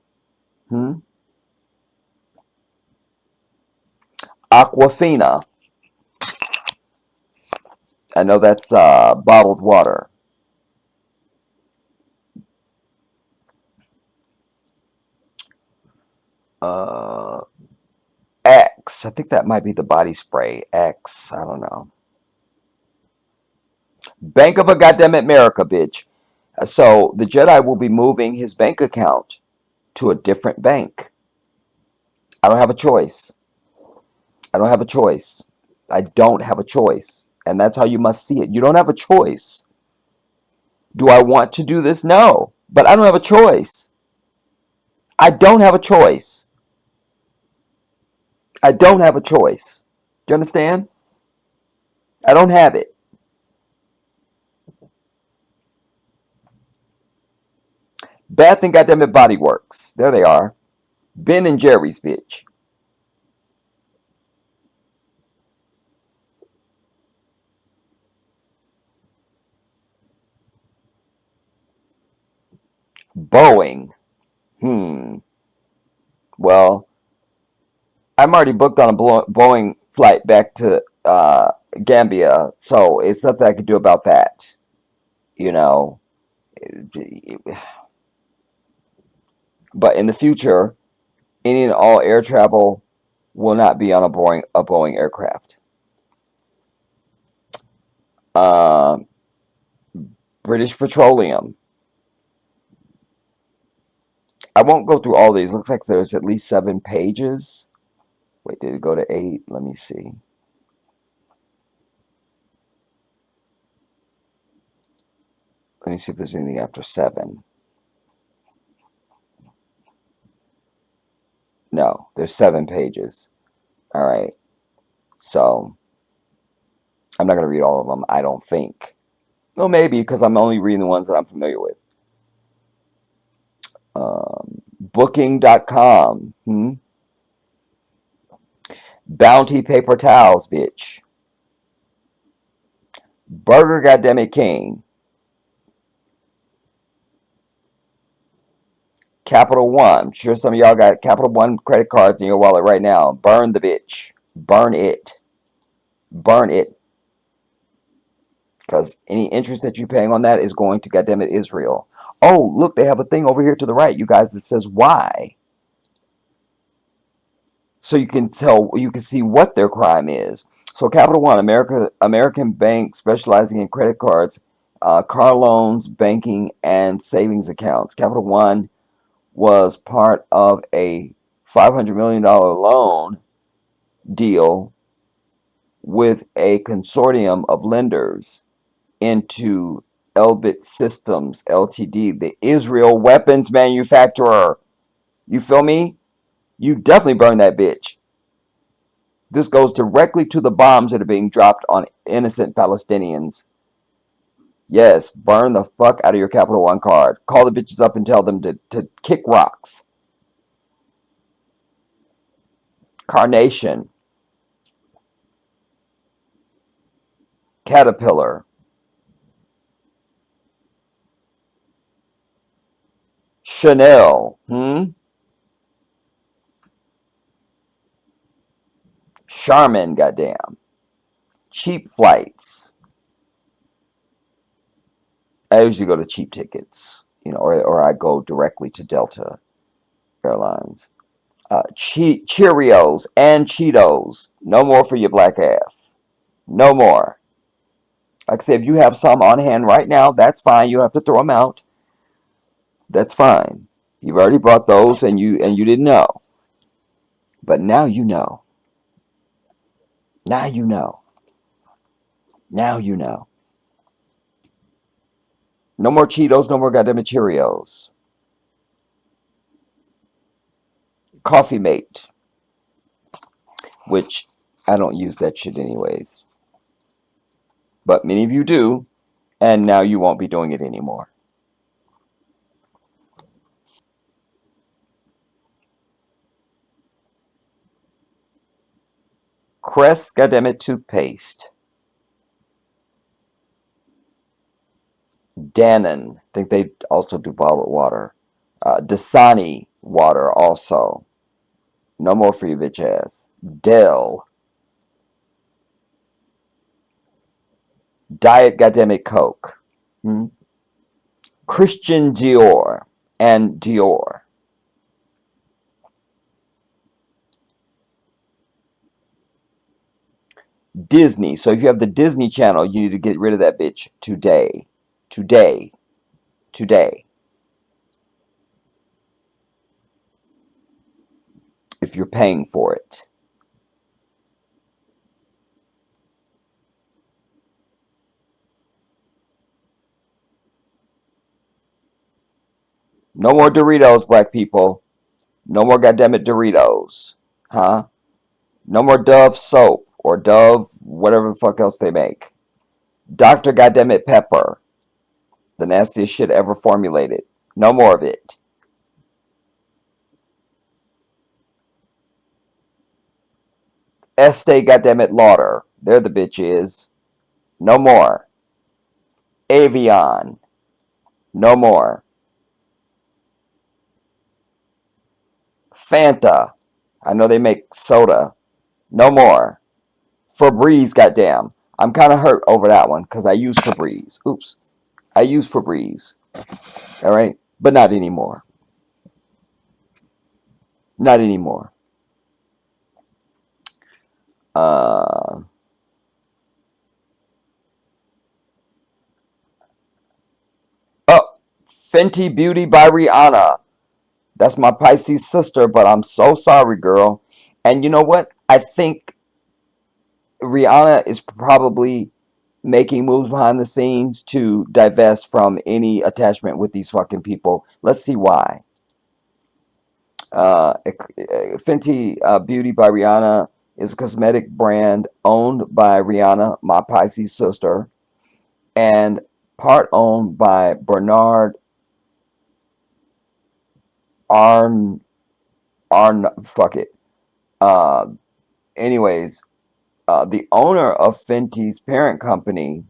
Aquafina. I know that's bottled water. Uh, X. I think that might be the body spray. X. I don't know. Bank of a goddamn America, bitch. So the Jedi will be moving his bank account to a different bank. I don't have a choice. I don't have a choice. I don't have a choice. And that's how you must see it. You don't have a choice. Do I want to do this? No. But I don't have a choice. I don't have a choice. I don't have a choice. Do you understand? I don't have it. Bath and goddamn it Body Works. There they are. Ben and Jerry's, bitch. Boeing. Well, I'm already booked on a Boeing flight back to Gambia, so it's nothing I could do about that. You know. But in the future, any and all air travel will not be on a Boeing aircraft. British Petroleum. I won't go through all these. Looks like there's at least 7 pages. Wait, did it go to 8? Let me see. Let me see if there's anything after 7. No, there's 7 pages. All right. So I'm not going to read all of them, I don't think. Well, maybe, because I'm only reading the ones that I'm familiar with. Booking.com. Bounty paper towels, bitch. Burger Goddammit King. Capital One. I'm sure some of y'all got Capital One credit cards in your wallet right now. Burn the bitch. Burn it. Burn it. Because any interest that you're paying on that is going to, goddammit, Israel. Oh, look, they have a thing over here to the right, you guys, that says why. So you can see what their crime is. So Capital One, American bank specializing in credit cards, car loans, banking, and savings accounts. Capital One was part of a $500 million loan deal with a consortium of lenders into Elbit Systems Ltd., the Israel weapons manufacturer. You feel me? You definitely burn that bitch. This goes directly to the bombs that are being dropped on innocent Palestinians. Yes, burn the fuck out of your Capital One card. Call the bitches up and tell them to kick rocks. Carnation. Caterpillar. Chanel. Charmin, goddamn. Cheap flights. I usually go to cheap tickets, or I go directly to Delta Airlines. Cheerios and Cheetos. No more for your black ass. No more. Like I said, if you have some on hand right now, that's fine. You don't have to throw them out. That's fine. You've already bought those and you didn't know. But now you know. Now you know. Now you know. No more Cheetos, no more goddamn Cheerios. Coffee Mate, which I don't use that shit anyways. But many of you do, and now you won't be doing it anymore. Crest, goddammit, toothpaste. Dannon, I think they also do bottled water. Dasani water also. No more for your bitch ass. Dell. Diet goddammit Coke. Hmm? Christian Dior and Dior. Disney. So if you have the Disney Channel, you need to get rid of that bitch today. Today. Today. If you're paying for it. No more Doritos, black people. No more goddammit Doritos. Huh? No more Dove soap or Dove, whatever the fuck else they make. Dr. Goddammit Pepper. The nastiest shit ever formulated. No more of it. Estee Goddammit Lauder. There the bitch is. No more. Avion. No more. Fanta. I know they make soda. No more. Febreze, goddamn. I'm kind of hurt over that one because I use Febreze. Oops. I use Febreze. All right? But not anymore. Not anymore. Uh, oh, Fenty Beauty by Rihanna. That's my Pisces sister, but I'm so sorry, girl. And you know what? I think Rihanna is probably making moves behind the scenes to divest from any attachment with these fucking people. Let's see why. Fenty Beauty by Rihanna is a cosmetic brand owned by Rihanna, my Pisces sister, and part owned by Bernard fuck it. Uh, anyways, the owner of Fenty's parent company,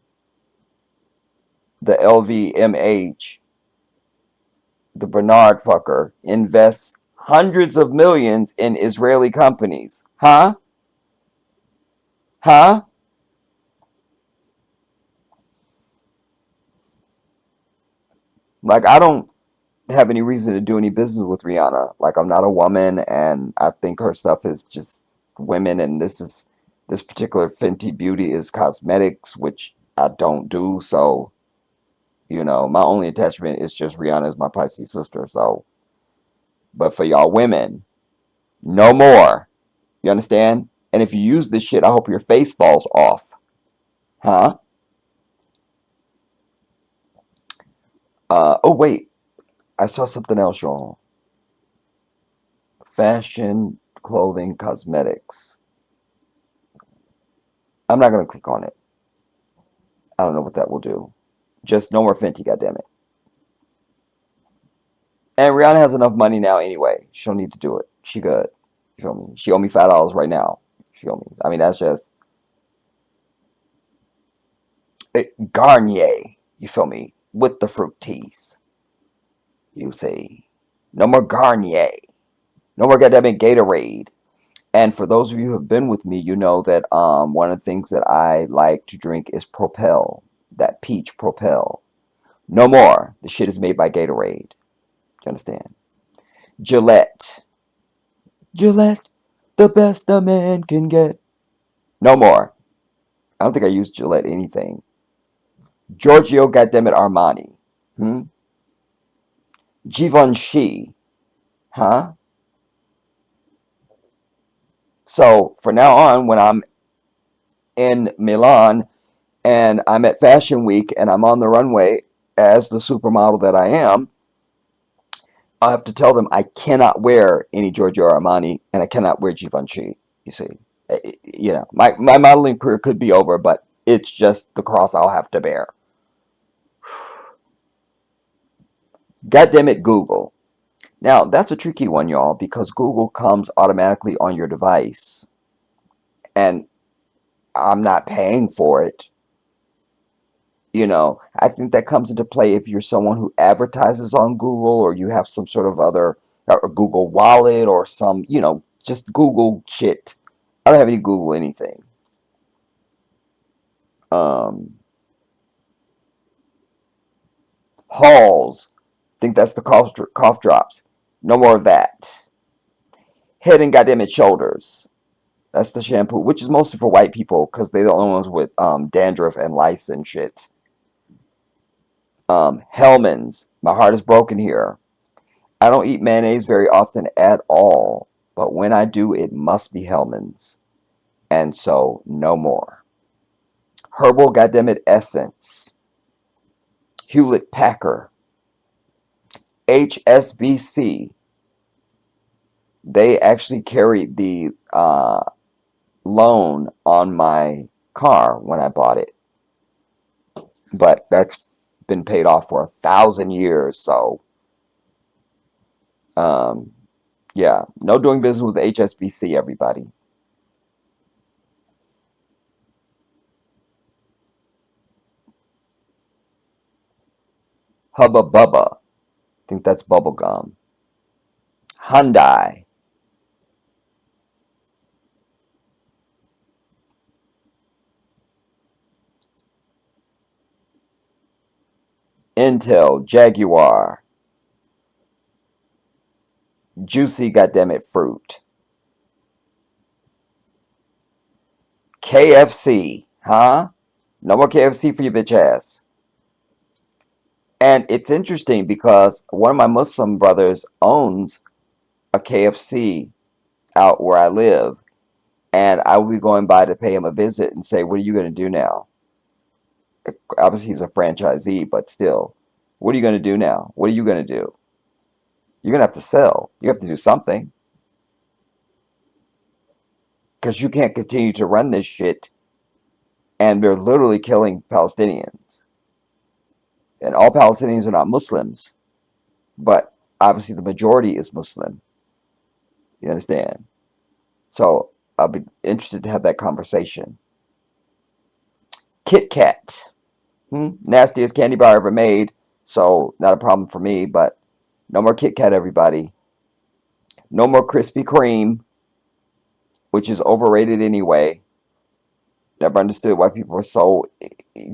the LVMH, the Bernard fucker, invests hundreds of millions in Israeli companies. Huh? Huh? Like, I don't have any reason to do any business with Rihanna. Like, I'm not a woman, and I think her stuff is just women, and this particular Fenty Beauty is cosmetics, which I don't do. So, my only attachment is just Rihanna is my Pisces sister. So, but for y'all women, no more. You understand? And if you use this shit, I hope your face falls off. Huh? Oh, wait. I saw something else, y'all. Fashion, clothing, cosmetics. I'm not going to click on it. I don't know what that will do. Just no more Fenty, goddammit. And Rihanna has enough money now anyway. She don't need to do it. She good. You feel me? She owe me $5 right now. She owe me. I mean, that's just Garnier. You feel me? With the fruit teas. You say, no more Garnier. No more goddamn Gatorade. And for those of you who have been with me, you know that one of the things that I like to drink is Propel. That peach Propel. No more. The shit is made by Gatorade. You understand? Gillette. Gillette, the best a man can get. No more. I don't think I use Gillette anything. Giorgio, goddammit, Armani. Hmm? Givenchy. Huh? So for now on, when I'm in Milan and I'm at Fashion Week and I'm on the runway as the supermodel that I am, I have to tell them I cannot wear any Giorgio Armani and I cannot wear Givenchy. You see, you know, my modeling career could be over, but it's just the cross I'll have to bear. God damn it, Google. Now that's a tricky one, y'all, because Google comes automatically on your device, and I'm not paying for it. You know, I think that comes into play if you're someone who advertises on Google or you have some sort of other or Google Wallet or some, you know, just Google shit. I don't have any Google anything. Um, Halls, I think that's the cough drops. No more of that. Head and goddamn it shoulders. That's the shampoo, which is mostly for white people because they're the only ones with dandruff and lice and shit. Hellman's. My heart is broken here. I don't eat mayonnaise very often at all, but when I do, it must be Hellman's. And so, no more. Herbal Goddammit Essence. Hewlett Packard. HSBC. They actually carried the loan on my car when I bought it. But that's been paid off for 1,000 years, so um, yeah, no doing business with HSBC, everybody. Hubba Bubba. I think that's bubblegum. Hyundai. Intel. Jaguar. Juicy goddammit fruit. KFC. Huh? No more KFC for your bitch ass. And it's interesting because one of my Muslim brothers owns a KFC out where I live. And I will be going by to pay him a visit and say, what are you going to do now? Obviously, he's a franchisee, but still, what are you going to do now? What are you going to do? You're going to have to sell. You have to do something because you can't continue to run this shit. And they're literally killing Palestinians. And all Palestinians are not Muslims, but obviously the majority is Muslim. You understand? So I'll be interested to have that conversation. Kit Kat. Nastiest candy bar ever made. So not a problem for me, but no more Kit Kat, everybody. No more Krispy Kreme, which is overrated anyway. Never understood why people are so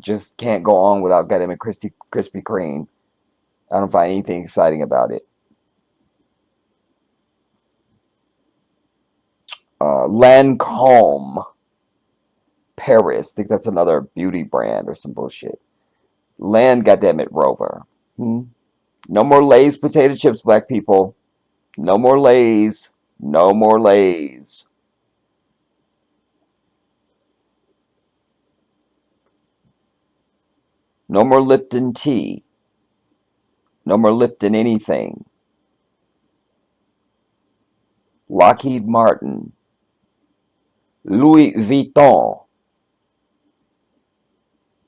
just can't go on without getting a Krispy Kreme. I don't find anything exciting about it. Lancome Paris. I think that's another beauty brand or some bullshit. Land, goddammit, Rover. No more Lay's potato chips, black people. No more Lay's. No more Lay's. No more Lipton tea. No more Lipton anything. Lockheed Martin. Louis Vuitton.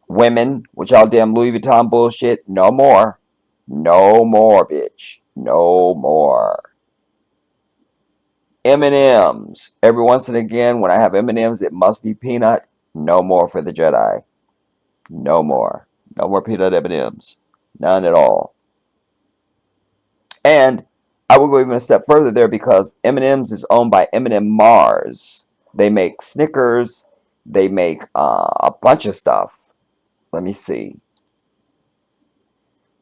Women, which all damn Louis Vuitton bullshit. No more. No more, bitch. No more. M&M's. Every once and again, when I have M&M's, it must be peanut. No more for the Jedi. No more. No more peanut M&M's. None at all. And I will go even a step further there because M&M's is owned by M&M Mars. They make Snickers. They make a bunch of stuff. Let me see.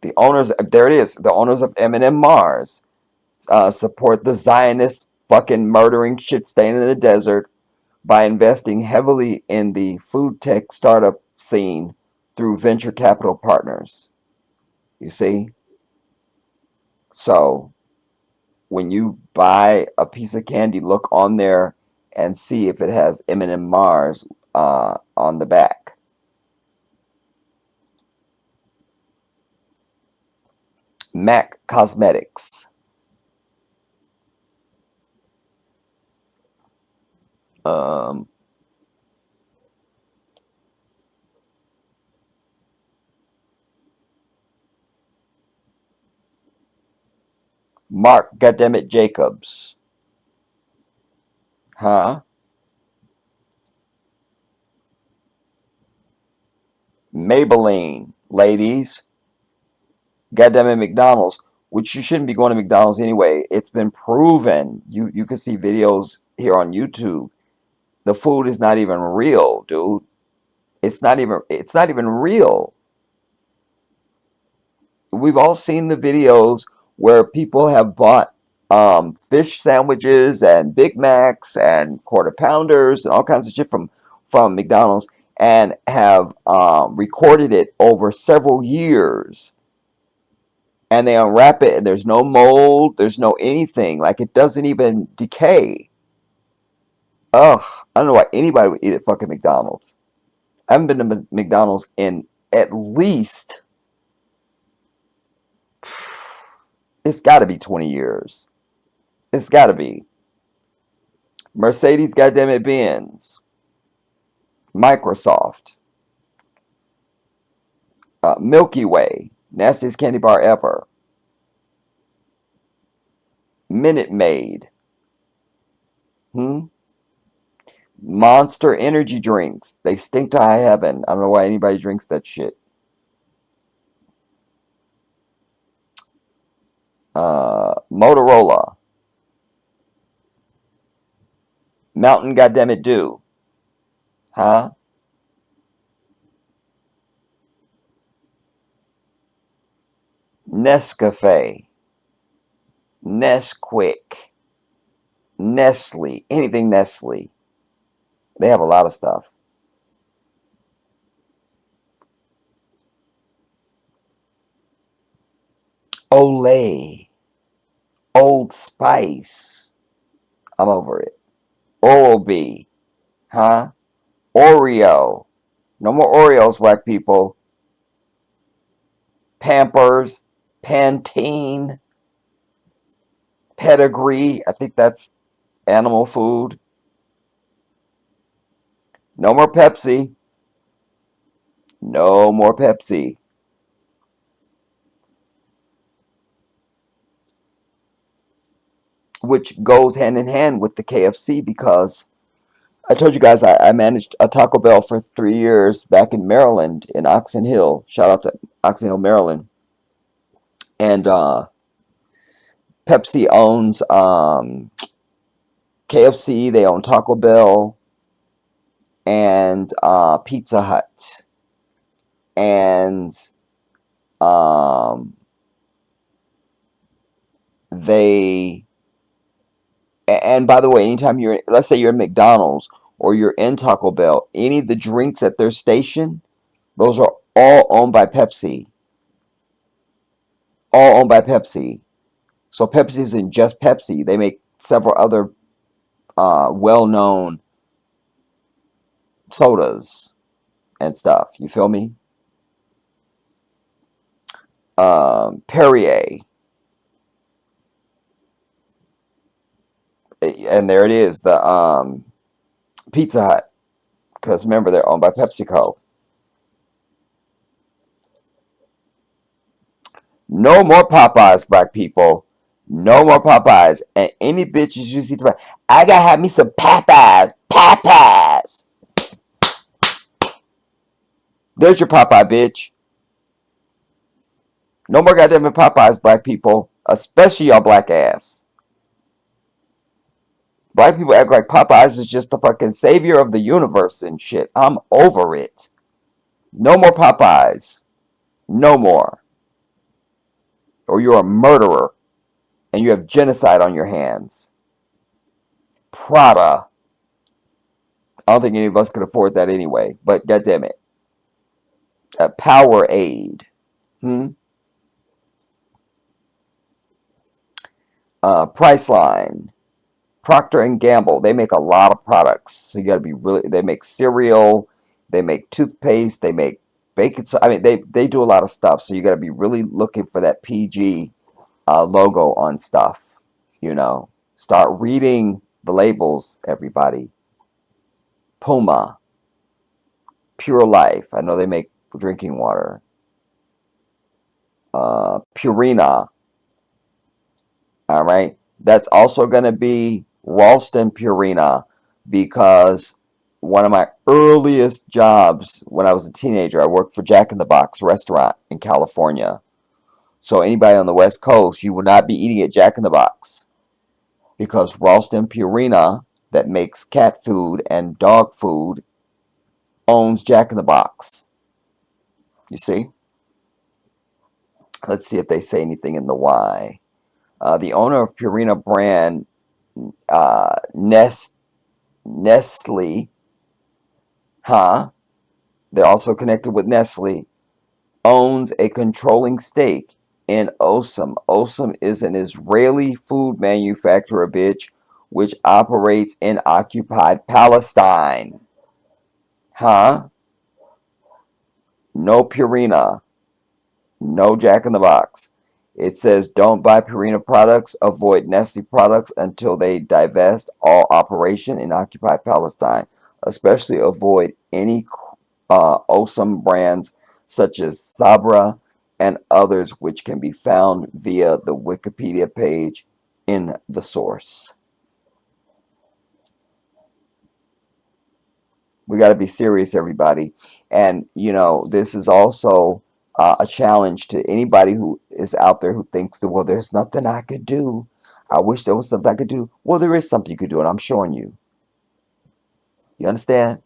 The owners, there it is. The owners of M&M Mars support the Zionist fucking murdering shit staying in the desert, by investing heavily in the food tech startup scene through venture capital partners. You see? So when you buy a piece of candy, look on there and see if it has M&M Mars on the back. MAC Cosmetics. Um, Mark Goddammit Jacobs. Huh? Maybelline, ladies. Goddammit McDonald's, which you shouldn't be going to McDonald's anyway. It's been proven. You can see videos here on YouTube. The food is not even real, dude. It's not even real. We've all seen the videos where people have bought fish sandwiches and Big Macs and quarter pounders and all kinds of shit from McDonald's and have recorded it over several years, and they unwrap it and there's no mold, there's no anything, like it doesn't even decay. Ugh, I don't know why anybody would eat at fucking McDonald's. I haven't been to McDonald's in at least, it's got to be 20 years. It's got to be. Mercedes, goddamn it, Benz, Microsoft, Milky Way, nastiest candy bar ever, Minute Maid, Monster energy drinks. They stink to high heaven. I don't know why anybody drinks that shit. Motorola, Mountain Goddammit Dew, huh? Nescafe, Nesquik, Nestle, anything Nestle. They have a lot of stuff. Olay, Old Spice. I'm over it. Oral-B, huh? Oreo. No more Oreos, black people. Pampers, Pantene, Pedigree. I think that's animal food. No more Pepsi. No more Pepsi. Which goes hand in hand with the KFC, because I told you guys I managed a Taco Bell for 3 years back in Maryland, in Oxon Hill. Shout out to Oxon Hill, Maryland. And Pepsi owns KFC. They own Taco Bell and Pizza Hut. And they and by the way, anytime let's say you're in McDonald's or you're in Taco Bell, any of the drinks at their station, those are all owned by Pepsi. All owned by Pepsi. So Pepsi isn't just Pepsi. They make several other well-known sodas and stuff. You feel me? Perrier. And there it is, the Pizza Hut. Because remember, they're owned by PepsiCo. No more Popeyes, black people. No more Popeyes. And any bitches you see tomorrow, I gotta have me some Popeyes. Popeyes. There's your Popeye, bitch. No more goddamn Popeyes, black people. Especially y'all black ass. Black people act like Popeyes is just the fucking savior of the universe and shit. I'm over it. No more Popeyes. No more. Or you're a murderer and you have genocide on your hands. Prada. I don't think any of us could afford that anyway. But goddamn it, Powerade, hmm? Priceline, Procter and Gamble. They make a lot of products. So you got to be really. They make cereal, they make toothpaste, they make bacon. I mean, they do a lot of stuff. So you got to be really looking for that PG logo on stuff. You know, start reading the labels, everybody. Puma, Pure Life. I know they make drinking water. Purina. All right. That's also going to be Ralston Purina because one of my earliest jobs when I was a teenager, I worked for Jack in the Box restaurant in California. So anybody on the West Coast, you will not be eating at Jack in the Box because Ralston Purina that makes cat food and dog food owns Jack in the Box. You see? Let's see if they say anything in the why. The owner of Purina brand, uh, Nestle, huh? They're also connected with Nestle, owns a controlling stake in Osam. Osam is an Israeli food manufacturer, bitch, which operates in occupied Palestine. Huh? No Purina. No Jack in the Box. It says don't buy Purina products, avoid Nestle products until they divest all operation in occupied Palestine. Especially avoid any Osam brands such as Sabra and others which can be found via the Wikipedia page in the source. We got to be serious, everybody. And, you know, this is also a challenge to anybody who is out there who thinks that, well, there's nothing I could do. I wish there was something I could do. Well, there is something you could do, and I'm showing you. You understand?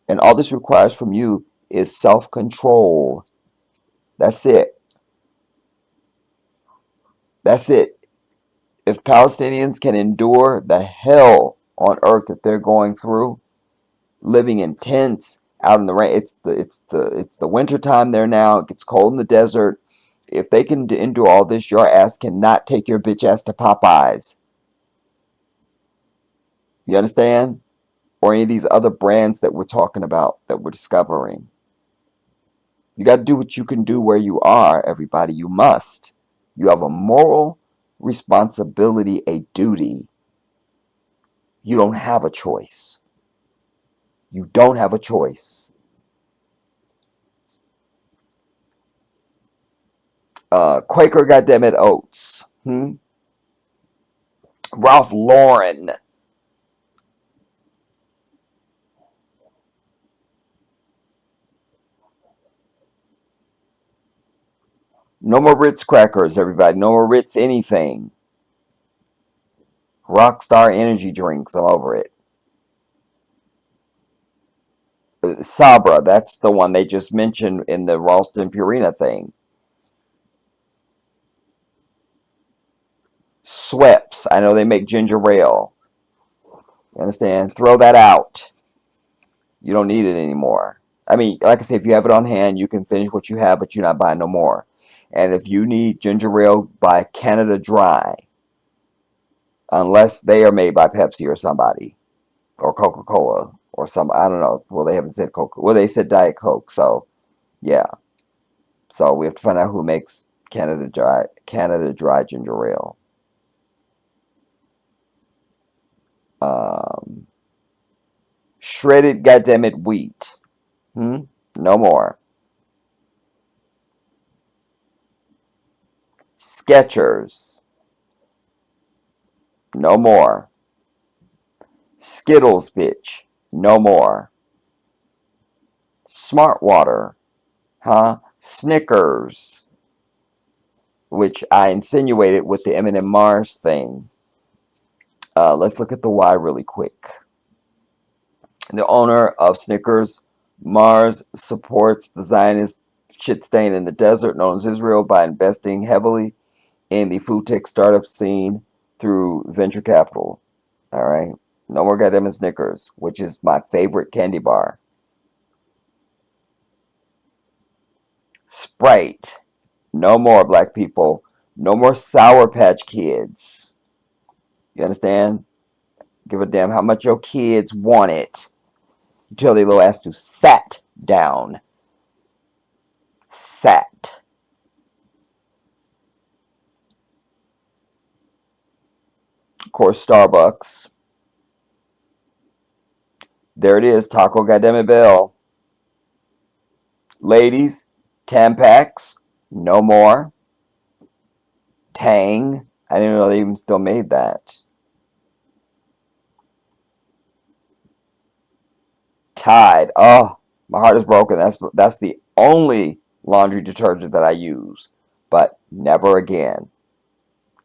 And all this requires from you is self control. That's it. That's it. If Palestinians can endure the hell on earth that they're going through, living in tents out in the rain. It's the winter time there now. It gets cold in the desert. If they can endure all this, your ass cannot take your bitch ass to Popeyes. You understand? Or any of these other brands that we're talking about that we're discovering. You got to do what you can do where you are, everybody. You must. You have a moral responsibility, a duty. You don't have a choice. You don't have a choice. Quaker Goddammit Oats. Ralph Lauren. No more Ritz crackers, everybody. No more Ritz anything. Rockstar energy drinks. I'm over it. Sabra, that's the one they just mentioned in the Ralston Purina thing. Schweppes. I know they make ginger ale. You understand? Throw that out. You don't need it anymore. I mean, like I say, if you have it on hand, you can finish what you have, but you're not buying no more. And if you need ginger ale, buy Canada Dry. Unless they are made by Pepsi or somebody. Or Coca-Cola. Or some, I don't know. Well, they haven't said Coca. Well, they said Diet Coke. So, yeah. So we have to find out who makes Canada Dry ginger ale. Um, Shredded goddammit wheat. No more. Skechers. No more. Skittles, bitch. No more. Smart water. Snickers. Which I insinuated with the M&M Mars thing. Let's look at the why really quick. The owner of Snickers, Mars, supports the Zionist shit stain in the desert known as Israel by investing heavily in the food tech startup scene through venture capital. All right. No more goddamn Snickers, which is my favorite candy bar. Sprite. No more, black people. No more Sour Patch Kids. You understand? Give a damn how much your kids want it. You tell their little ass to sat down. Sat. Of course, Starbucks. There it is, Taco Goddamn Bell. Ladies, Tampax, no more. Tang, I didn't know they even still made that. Tide, oh, my heart is broken. That's the only laundry detergent that I use. But never again.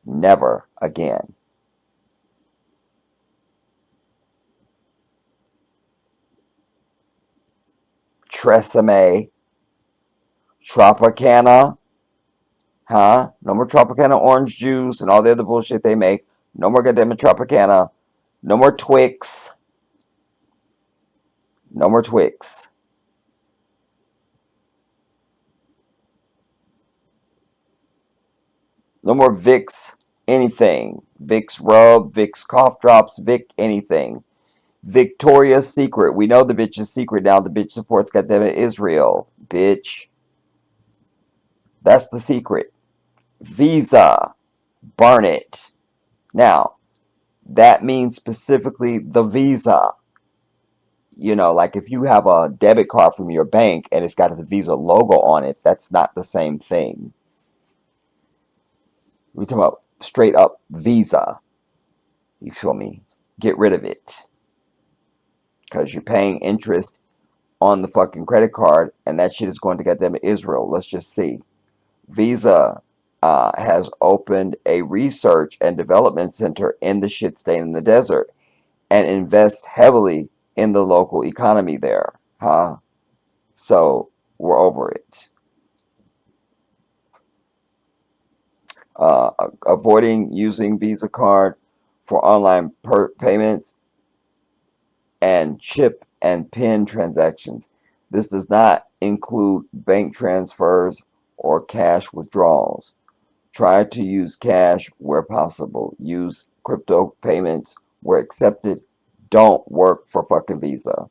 Never again. Tresemme, Tropicana, huh? No more Tropicana orange juice and all the other bullshit they make. No more goddamn Tropicana. No more Twix. No more Twix. No more Vicks anything. Vicks rub, Vicks cough drops, Vic anything. Victoria's Secret. We know the bitch is secret now. The bitch supports goddamn Israel. Bitch. That's the secret. Visa. Burn it. Now, that means specifically the Visa. You know, like if you have a debit card from your bank and it's got the Visa logo on it, that's not the same thing. We're talking about straight up Visa. You feel me? Get rid of it. Because you're paying interest on the fucking credit card and that shit is going to goddamn Israel. Let's just see. Visa has opened a research and development center in the shit stain in the desert and invests heavily in the local economy there. Huh? So we're over it. Avoiding using Visa card for online payments and chip and PIN transactions. This does not include bank transfers or cash withdrawals. Try to use cash where possible. Use crypto payments where accepted. Don't work for fucking Visa.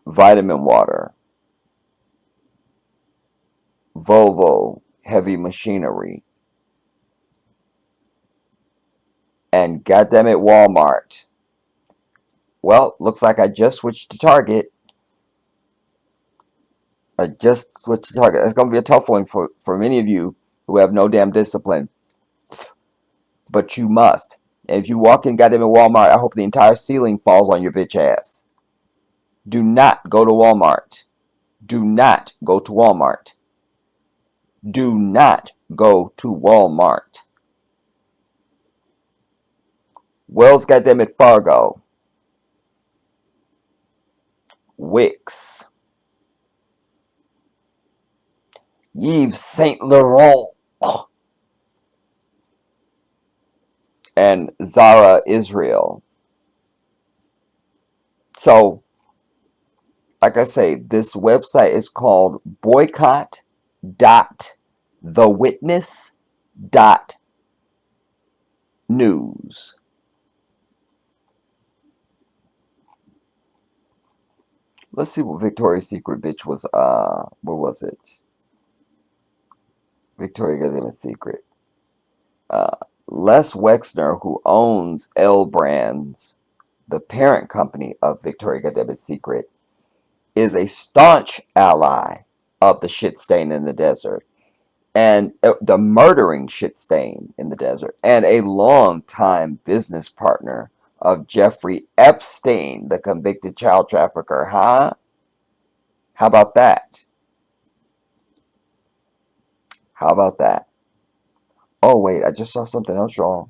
Vitamin water. Volvo heavy machinery. And goddamn it, Walmart. Well, looks like I just switched to Target. I just switched to Target. It's going to be a tough one for many of you who have no damn discipline. But you must. And if you walk in goddamn Walmart, I hope the entire ceiling falls on your bitch ass. Do not go to Walmart. Do not go to Walmart. Do not go to Walmart. Wells goddamn it, Fargo. Wix. Yves Saint Laurent. Oh. And Zara Israel. So, like I say, this website is called boycott.thewitness.news. Let's see what Victoria's Secret bitch was. Where was it? Victoria Goddamn Secret. Les Wexner, who owns L Brands, the parent company of Victoria Goddamn Secret, is a staunch ally of the shit stain in the desert and the murdering shit stain in the desert, and a long-time business partner of Jeffrey Epstein, the convicted child trafficker. Huh? How about that? How about that? Oh, wait, I just saw something else wrong.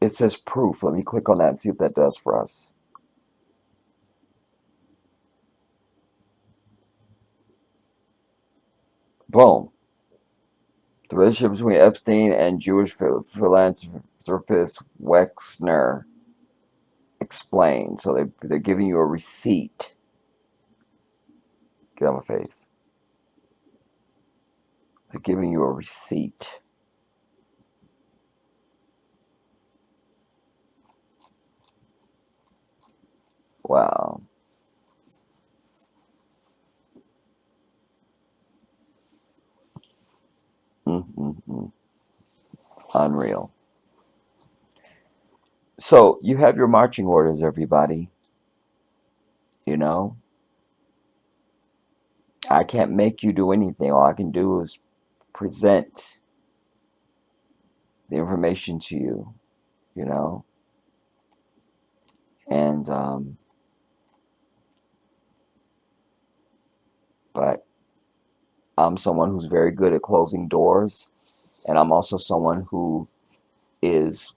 It says proof. Let me click on that and see what that does for us. Boom. The relationship between Epstein and Jewish philanthropist Wexner explained. So they're giving you a receipt. Get on my face. They're giving you a receipt. Wow. Mm-mm-mm. Unreal. So you have your marching orders, everybody. You know, I can't make you do anything. All I can do is present the information to you, you know, and but I'm someone who's very good at closing doors, and I'm also someone who is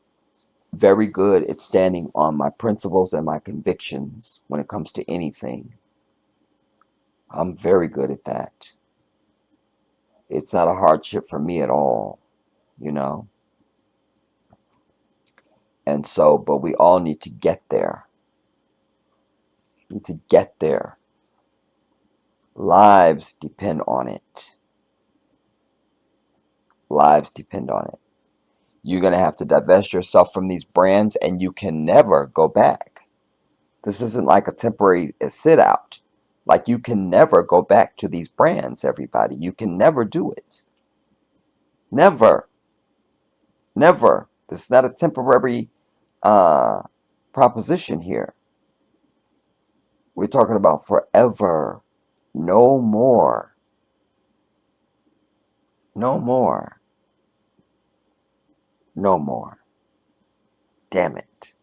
very good at standing on my principles and my convictions when it comes to anything. I'm very good at that. It's not a hardship for me at all, you know. And so, but we all need to get there. Need to get there. Lives depend on it. Lives depend on it. You're going to have to divest yourself from these brands and you can never go back. This isn't like a temporary sit out. Like you can never go back to these brands, everybody. You can never do it. Never. Never. This is not a temporary uh, proposition here. We're talking about forever. No more. No more. No more. Damn it.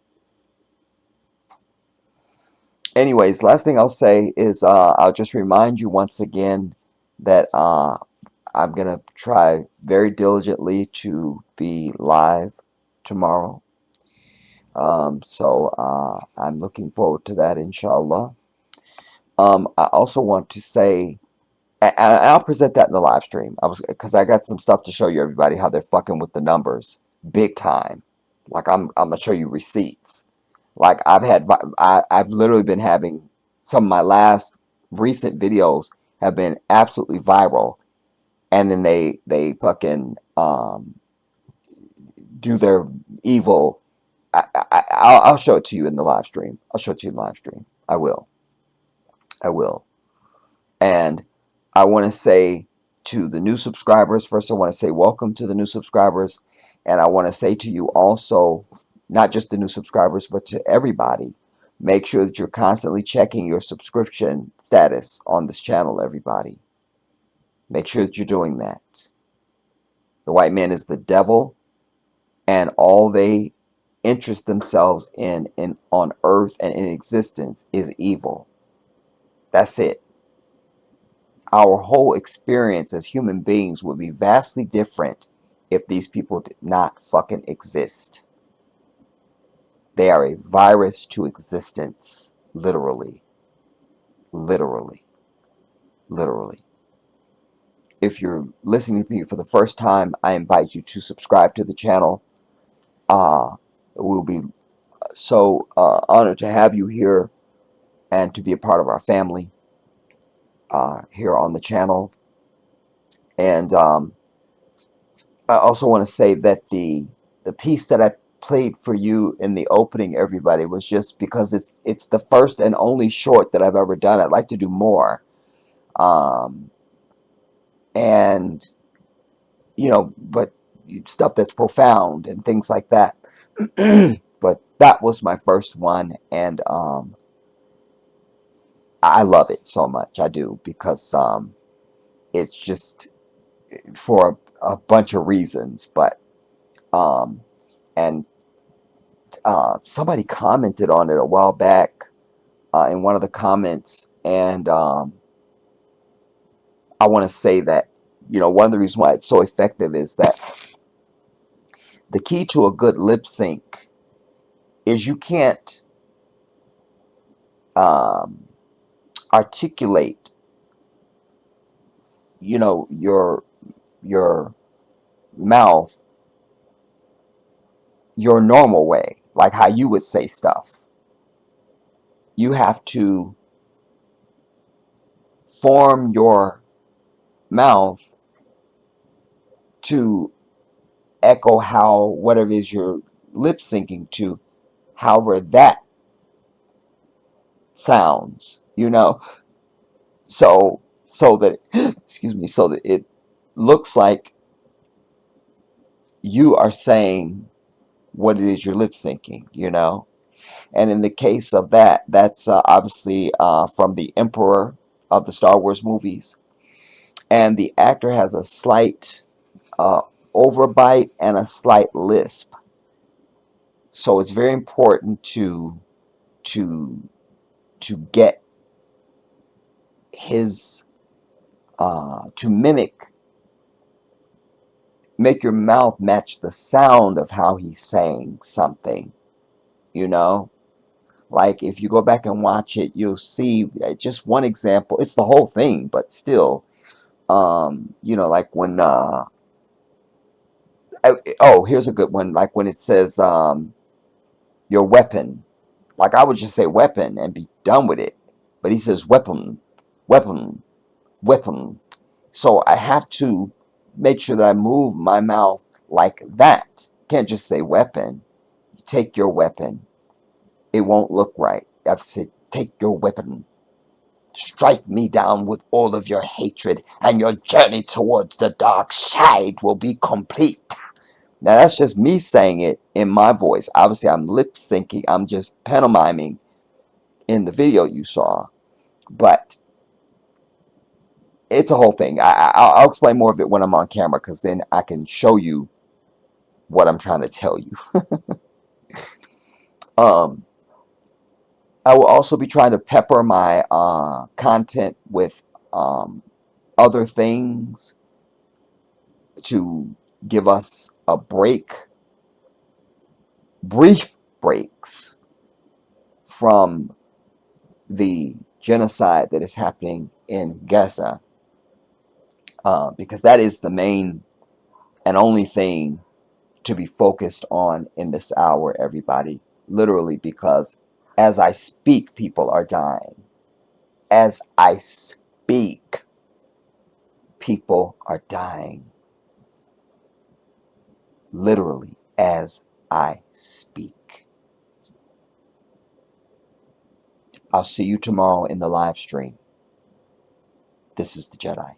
Anyways, last thing I'll say is I'll just remind you once again that I'm going to try very diligently to be live tomorrow. So I'm looking forward to that, inshallah. I also want to say, I'll present that in the live stream. Because I got some stuff to show you, everybody, how they're fucking with the numbers big time. Like I'm gonna show you receipts. Like I've literally been having some of my last recent videos have been absolutely viral, and then they fucking do their evil. I'll show it to you in the live stream. I'll show it to you in the live stream. I will. I will. And I want to say to the new subscribers, first, I want to say welcome to the new subscribers. And I want to say to you also, not just the new subscribers, but to everybody, make sure that you're constantly checking your subscription status on this channel, everybody. Make sure that you're doing that. The white man is the devil, and all they interest themselves in on earth and in existence is evil. That's it. Our whole experience as human beings would be vastly different if these people did not fucking exist. They are a virus to existence. Literally. Literally. Literally. If you're listening to me for the first time, I invite you to subscribe to the channel. We'll be so honored to have you here and to be a part of our family here on the channel. And I also want to say that the piece that I played for you in the opening, everybody, was just because it's the first and only short that I've ever done. I'd like to do more, and but stuff that's profound and things like that. But that was my first one, and I love it so much. I do, because it's just for a bunch of reasons, but um, and somebody commented on it a while back in one of the comments, and I want to say that one of the reasons why it's so effective is that the key to a good lip sync is you can't um, articulate your mouth your normal way, like how you would say stuff. You have to form your mouth to echo how whatever it is you're lip syncing to, however that sounds, so that excuse me, so that it looks like you are saying what it is you're lip syncing. And in the case of that, that's obviously from the Emperor of the Star Wars movies, and the actor has a slight uh, overbite and a slight lisp. So it's very important to to get his to make your mouth match the sound of how he's saying something. You know, like if you go back and watch it, you'll see just one example. It's the whole thing, but still, like when oh, here's a good one. Like when it says your weapon. Like I would just say weapon and be done with it. But he says weapon, weapon, weapon. So I have to make sure that I move my mouth like that. Can't just say weapon. Take your weapon. It won't look right. I have to say, take your weapon. Strike me down with all of your hatred, and your journey towards the dark side will be complete. Now that's just me saying it in my voice. Obviously, I'm lip syncing. I'm just pantomiming in the video you saw, but it's a whole thing. I'll explain more of it when I'm on camera, because then I can show you what I'm trying to tell you. Um, I will also be trying to pepper my content with um, other things to give us a brief breaks from the genocide that is happening in Gaza, because that is the main and only thing to be focused on in this hour, everybody. Literally, because as I speak, people are dying. As I speak, people are dying. Literally, as I speak. I'll see you tomorrow in the live stream. This is the Jedi.